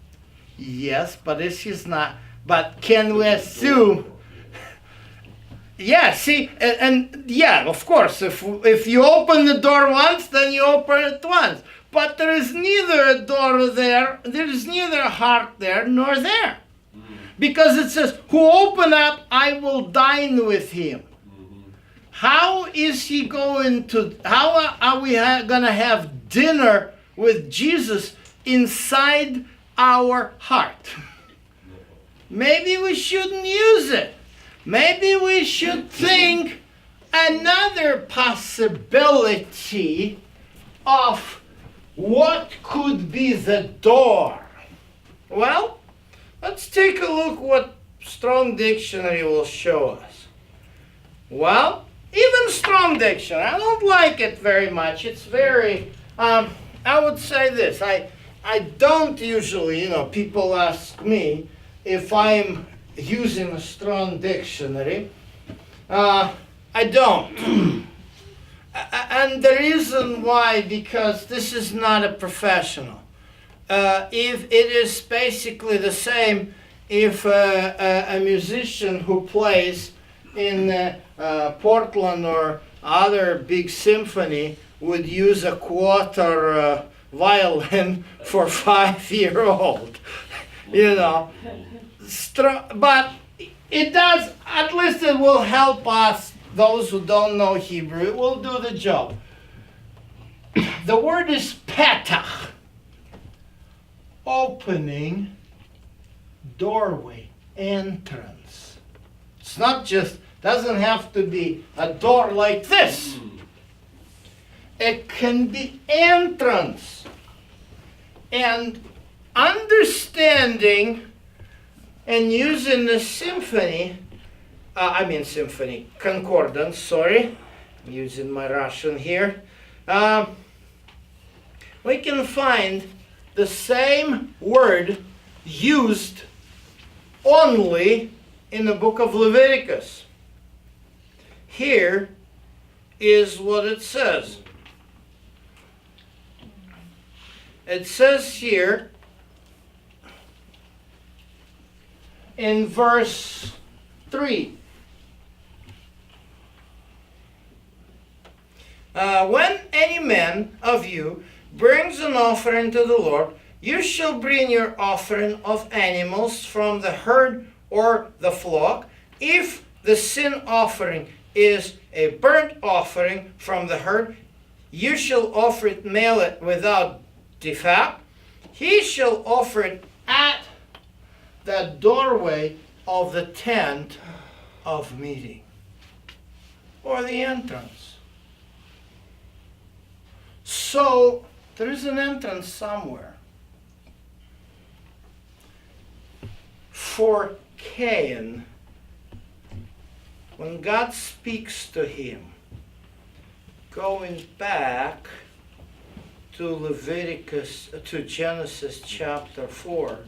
S1: Yes, but this is not. But can we assume? Yeah, see, and yeah, of course, if you open the door once, then you open it once. But there is neither a door there, there is neither a heart there, nor there. Because it says, who open up, I will dine with him. How is he going to, how are we going to have dinner with Jesus inside our heart? Maybe we shouldn't use it. Maybe we should think another possibility of what could be the door. Well, let's take a look what Strong Dictionary will show us. Well, even Strong Dictionary, I don't like it very much. It's very, I would say this. I don't usually, people ask me if I'm using a Strong Dictionary. I don't. And the reason why, because this is not a professional. If it is basically the same if a musician who plays in Portland or other big symphony would use a quarter violin for 5-year-old, But it does, at least it will help us, those who don't know Hebrew, it will do the job. The word is petach, opening, doorway, entrance. It's not just, doesn't have to be a door like this. It can be entrance. And understanding and using the concordance, sorry. I'm using my Russian here. We can find the same word used only in the book of Leviticus. Here is what it says. It says here in verse 3. When any man of you brings an offering to the Lord, you shall bring your offering of animals from the herd or the flock. If the sin offering is a burnt offering from the herd, you shall offer it, male it without defect, he shall offer it at the doorway of the tent of meeting, or the entrance. So there is an entrance somewhere for Cain. When God speaks to him, going back to Genesis chapter 4,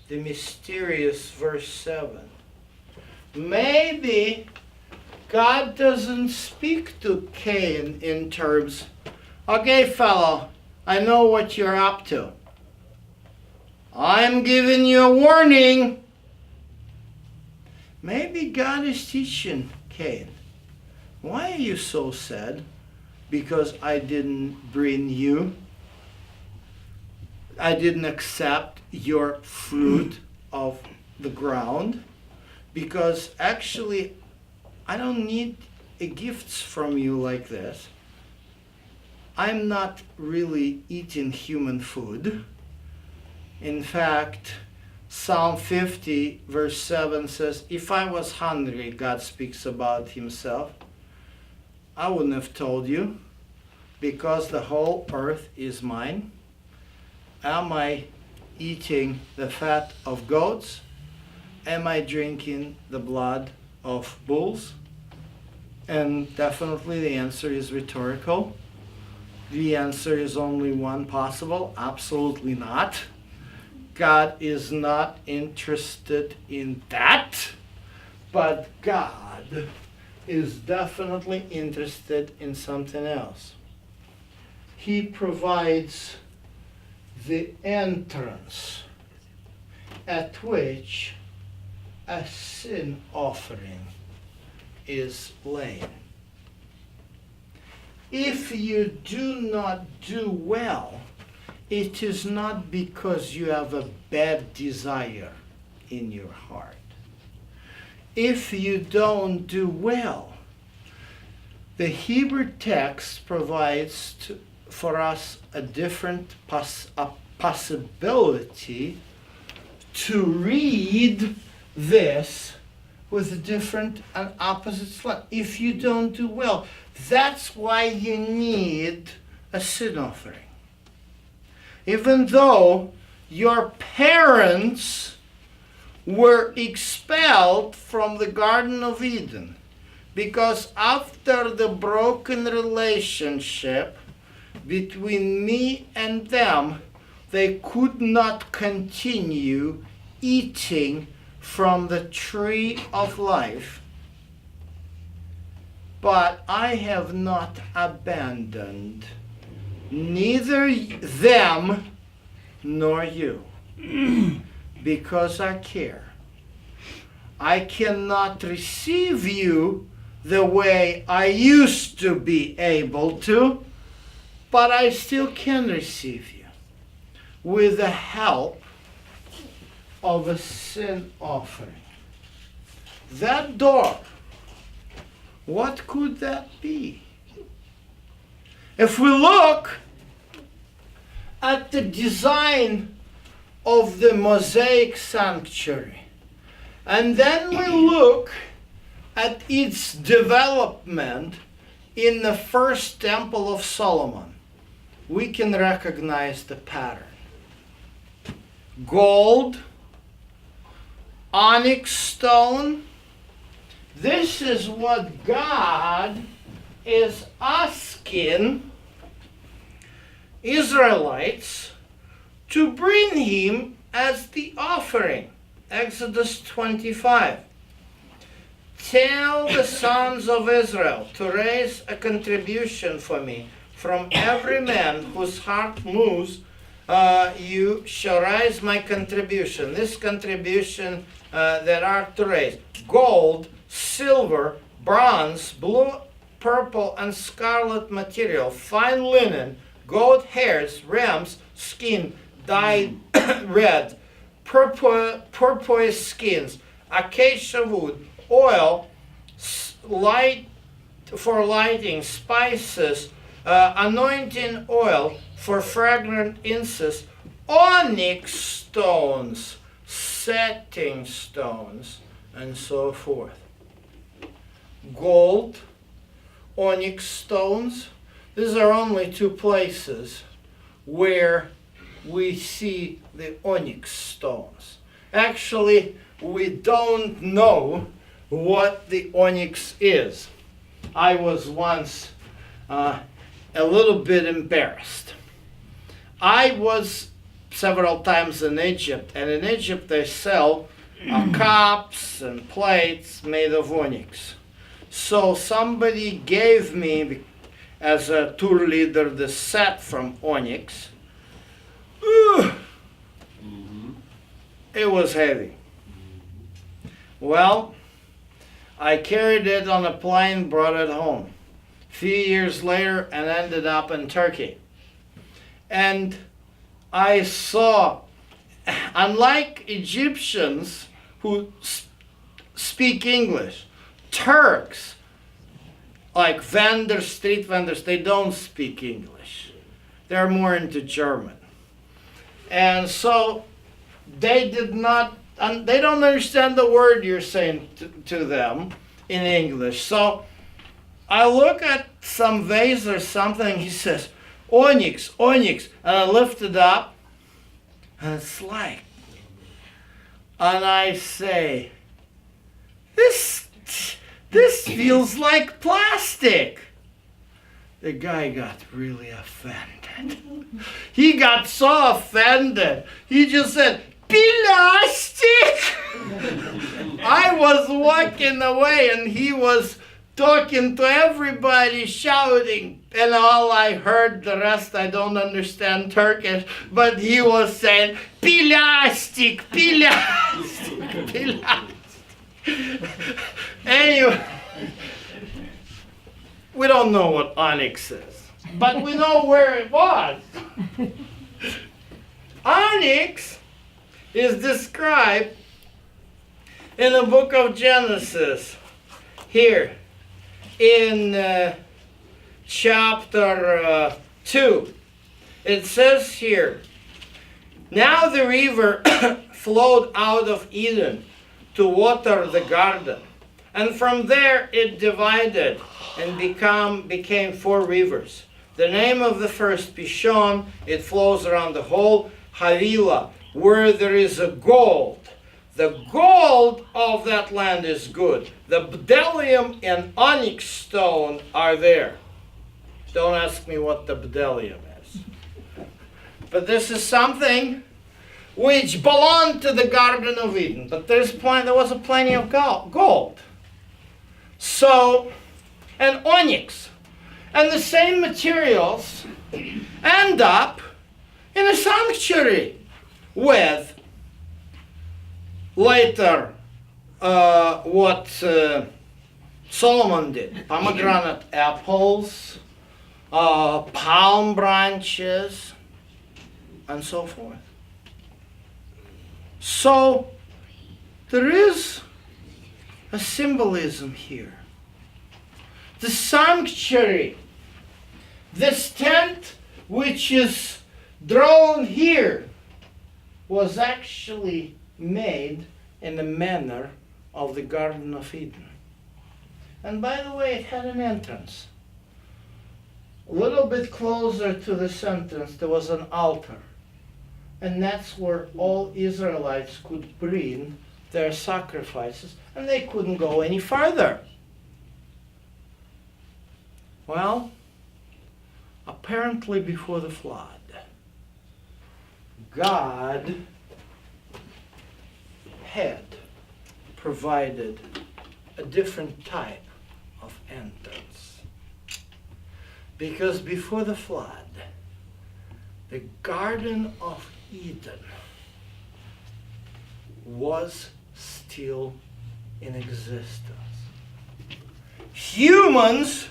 S1: the mysterious verse 7. Maybe God doesn't speak to Cain in terms, okay, fellow, I know what you're up to. I'm giving you a warning. Maybe God is teaching Cain, why are you so sad? Because I didn't bring you, I didn't accept your fruit of the ground, because actually I don't need gifts from you like this. I'm not really eating human food. In fact, Psalm 50 verse 7 says, if I was hungry, God speaks about himself, I wouldn't have told you, because the whole earth is mine. Am I eating the fat of goats? Am I drinking the blood of bulls? And definitely the answer is rhetorical. The answer is only one possible: absolutely not. God is not interested in that, but God is definitely interested in something else. He provides the entrance at which a sin offering is laid. If you do not do well, it is not because you have a bad desire in your heart. If you don't do well, the Hebrew text provides for us a different possibility to read this with a different and opposite slant. If you don't do well, that's why you need a sin offering. Even though your parents were expelled from the Garden of Eden, because after the broken relationship between me and them, they could not continue eating from the tree of life. But I have not abandoned neither them nor you, because I care. I cannot receive you the way I used to be able to, but I still can receive you with the help of a sin offering. That door, what could that be? If we look at the design of the Mosaic sanctuary, and then we look at its development in the first temple of Solomon, we can recognize the pattern. Gold, onyx stone. This is what God is asking Israelites to bring him as the offering. Exodus 25. Tell the sons of Israel to raise a contribution for me. From every man whose heart moves, you shall raise my contribution. This contribution that are to raise: gold, silver, bronze, blue, purple, and scarlet material, fine linen, goat hairs, rams, skin dyed red, turquoise skins, acacia wood, oil, light for lighting, spices, anointing oil, for fragrant incense, onyx stones, setting stones, and so forth. Gold, onyx stones, these are only two places where we see the onyx stones. Actually, we don't know what the onyx is. I was once a little bit embarrassed. I was several times in Egypt, and in Egypt they sell cups and plates made of onyx. So somebody gave me, as a tour leader, the set from onyx. It was heavy. Well, I carried it on a plane, brought it home. A few years later, and ended up in Turkey. And I saw, unlike Egyptians who speak English, Turks, like vendors, street vendors, they don't speak English. They're more into German. And so they they don't understand the word you're saying to them in English. So I look at some vase or something, he says, onyx, onyx, and I lift it up, and it's like, and I say, this feels like plastic. The guy got really offended. He got so offended. He just said, plastic! I was walking away and he was talking to everybody, shouting, and all I heard, the rest I don't understand Turkish, but he was saying, plastic, plastic, plastic. Anyway, we don't know what onyx is, but we know where it was. Onyx is described in the book of Genesis, here in chapter 2. It says here, now the river flowed out of Eden to water the garden, and from there it divided and became 4 rivers. The name of the first, Pishon, it flows around the whole Havilah, where there is a gold. The gold of that land is good. The bdellium and onyx stone are there. Don't ask me what the bdellium is. But this is something which belonged to the Garden of Eden. But there was plenty of gold. So, and onyx. And the same materials end up in a sanctuary with later what Solomon did. Pomegranate apples, palm branches, and so forth. So there is a symbolism here. The sanctuary, this tent which is drawn here, was actually made in the manner of the Garden of Eden. And by the way, it had an entrance. A little bit closer to this entrance, there was an altar. And that's where all Israelites could bring their sacrifices, and they couldn't go any farther. Well, apparently before the flood, God had provided a different type of entrance. Because before the flood, the Garden of Eden was still in existence. Humans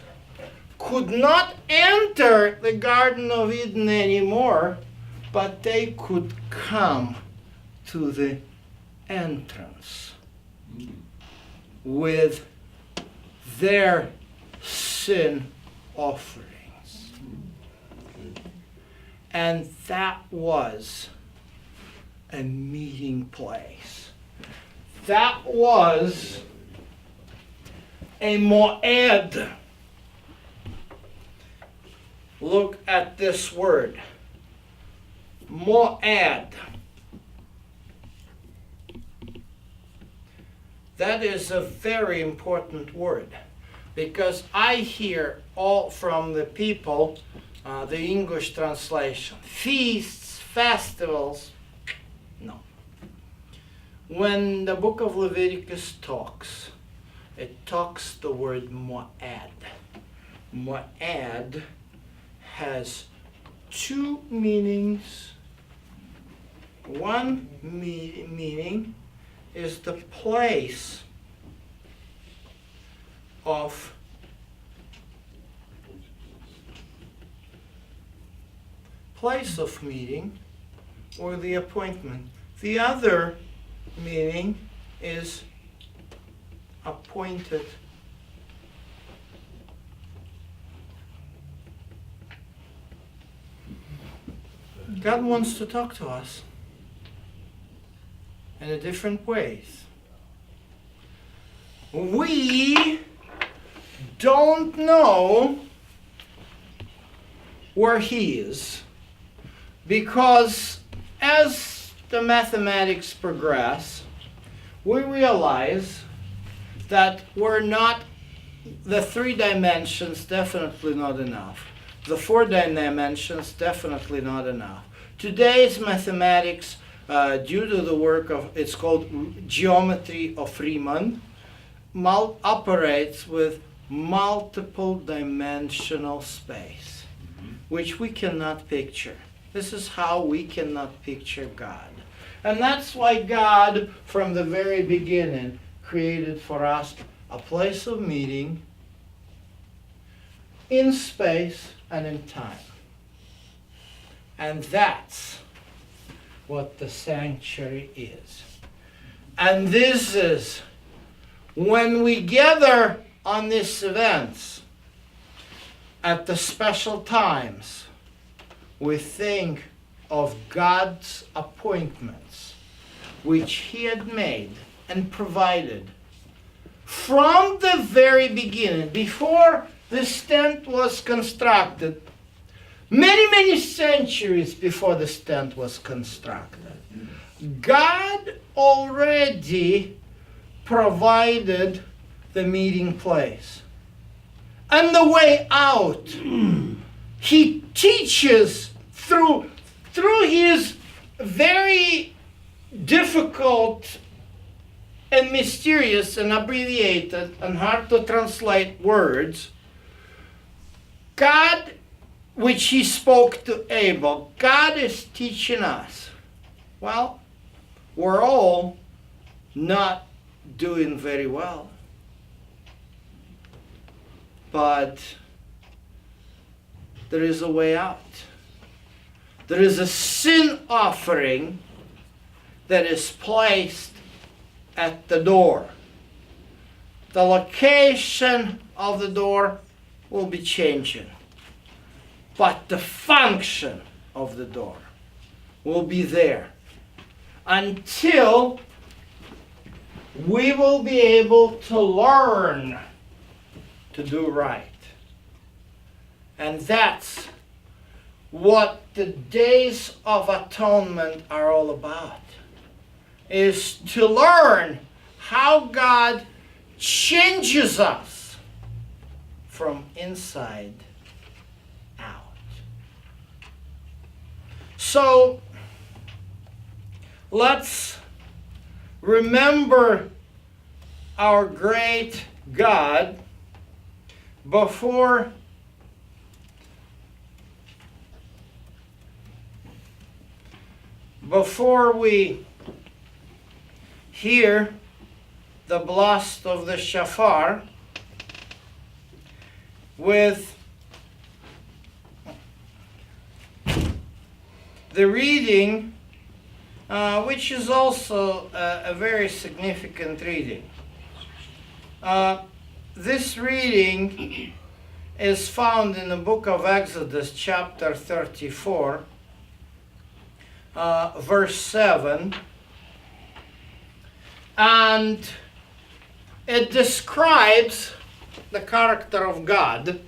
S1: could not enter the Garden of Eden anymore, but they could come to the entrance with their sin offerings. And that was a meeting place. That was a moed. Look at this word. Moed. That is a very important word, because I hear all from the people the English translation. Feasts, festivals. No. When the book of Leviticus talks, it talks the word moed. Moed has two meanings. One meaning is the place of meeting or the appointment. The other meaning is appointed. God wants to talk to us in a different ways. We don't know where He is, because as the mathematics progress, we realize that we're not, the 3 dimensions definitely not enough. The 4 dimensions definitely not enough. Today's mathematics, due to the work of, it's called geometry of Riemann, operates with multiple dimensional space, which we cannot picture. This is how we cannot picture God. And that's why God, from the very beginning, created for us a place of meeting in space and in time. And that's what the sanctuary is. And this is when we gather on these events at the special times, we think of God's appointments, which He had made and provided from the very beginning, before this tent was constructed, many centuries before this tent was constructed. God already provided the meeting place and the way out. He teaches through His very difficult and mysterious and abbreviated and hard to translate words. God, which He spoke to Abel, God is teaching us. Well, we're all not doing very well. But there is a way out. There is a sin offering that is placed at the door. The location of the door will be changing, but the function of the door will be there until we will be able to learn to do right. And that's what the days of atonement are all about, is to learn how God changes us from inside out. So let's remember our great God before we hear the blast of the shofar with the reading, which is also a very significant reading. This reading is found in the book of Exodus, chapter 34, verse 7. And it describes the character of God.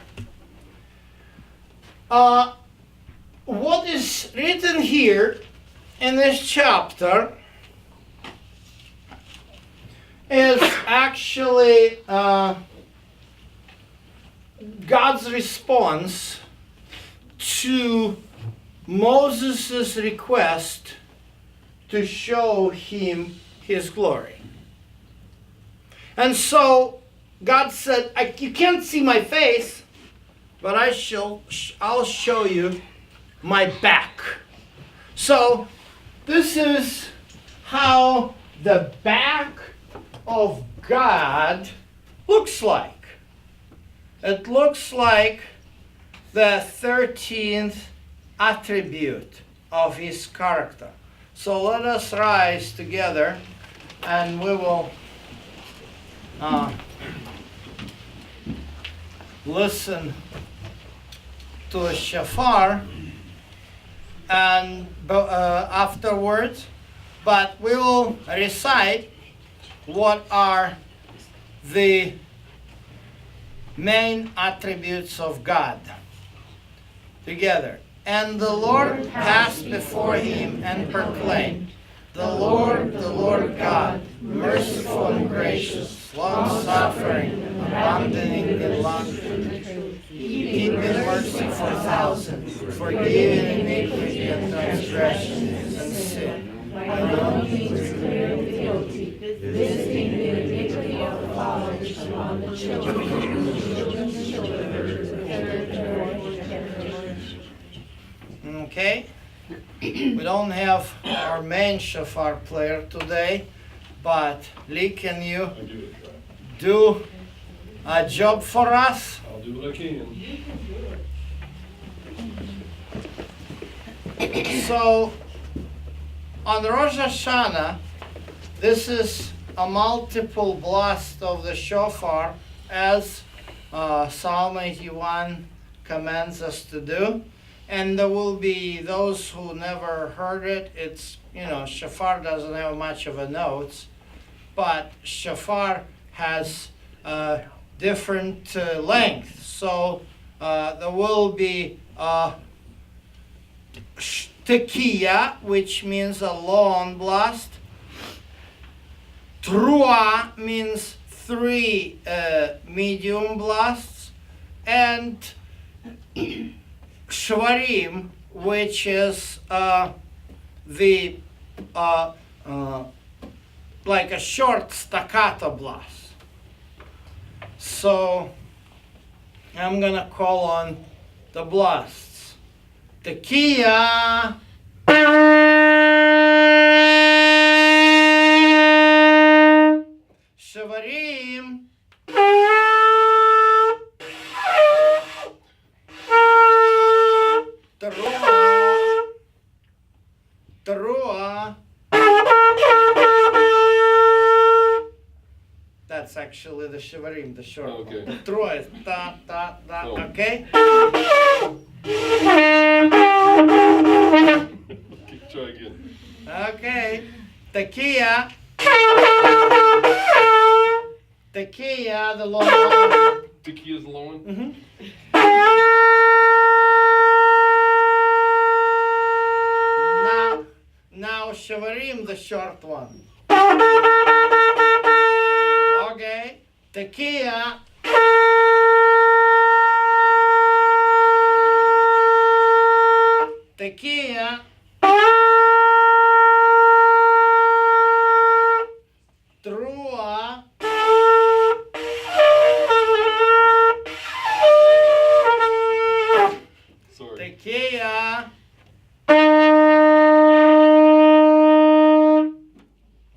S1: What is written here in this chapter is actually God's response to Moses' request to show him his glory. And so God said, you can't see my face, but I'll show you my back. So this is how the back of God looks like. It looks like the 13th attribute of his character. So let us rise together and we will listen to a shofar and afterwards, but we will recite what are the main attributes of God together. And the Lord passed before him and proclaimed, the Lord God, merciful and gracious, long-suffering, abounding in love, keeping mercy for thousands, forgiving iniquity and transgressions and sin,
S4: anointing to clear the guilty, visiting the iniquity of the fathers upon the children, children's children,
S1: Okay? We don't have our main shofar player today, but Lee, can you
S2: I do it, right?
S1: do a job for us?
S2: I'll do what I can.
S1: So, on Rosh Hoshana, this is a multiple blast of the shofar, as Psalm 81 commands us to do. And there will be those who never heard it. It's, shofar doesn't have much of a notes, but shofar has different length. So there will be tekiya, which means a long blast. Trua means 3 medium blasts, and shvarim, which is the like a short staccato blast. So I'm gonna call on the blasts. Tekiya. Shvarim. Terua. That's actually the shvarim, the short one.
S2: Okay.
S1: The terua is da, da, da,
S2: Oh.
S1: okay?
S2: Try again.
S1: Okay. Tekiya. Tekiya, the long one.
S2: Tekiya's the low one?
S1: Mhm. Now shvarim, the short one. Okay. Tekiya. Tekiya. Trua.
S2: Sorry.
S1: Tekiya.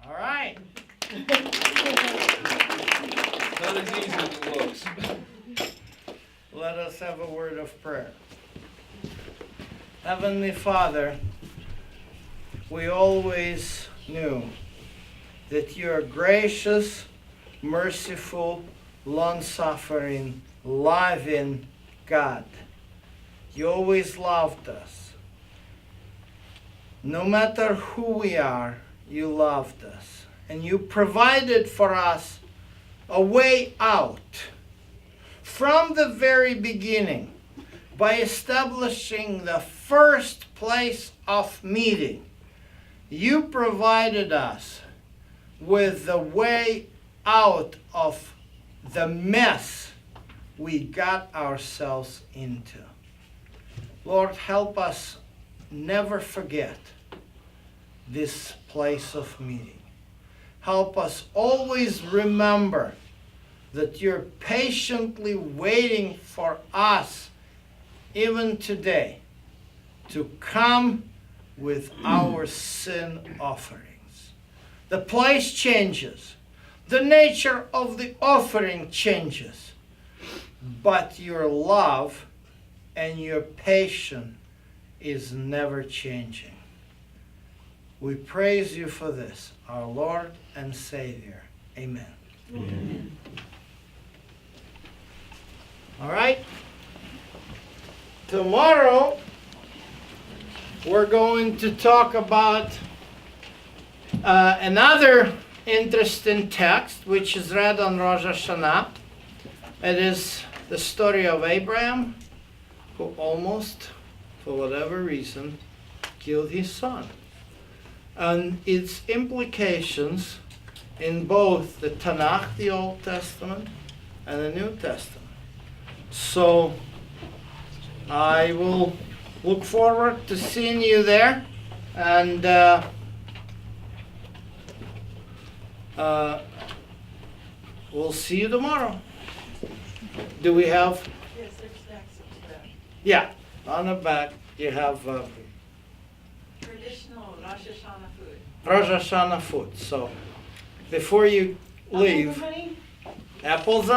S1: All right.
S2: Not as easy as it looks.
S1: Let us have a word of prayer. Heavenly Father, we always knew that you are gracious, merciful, long-suffering, loving God. You always loved us. no matter who we are, you loved us. And you provided for us a way out from the very beginning by establishing the first place of meeting. You provided us with the way out of the mess we got ourselves into. Lord, help us never forget this place of meeting. Help us always remember that you're patiently waiting for us, even today, to come with our sin offerings. The place changes. The nature of the offering changes. But your love and your patience is never changing. We praise you for this, our Lord and Savior. Amen.
S4: Amen.
S1: All right? Tomorrow, we're going to talk about another interesting text, which is read on Rosh Hoshana. It is the story of Abraham, who almost, for whatever reason, killed his son. And its implications in both the Tanakh, the Old Testament, and the New Testament. So I will look forward to seeing you there, and we'll see you tomorrow. Do we have?
S3: Yes, there's snacks up there.
S1: Yeah, on the back you have
S3: Traditional Rosh Hoshana food.
S1: Rosh Hoshana food. So before you leave,
S3: Honey?
S1: apples and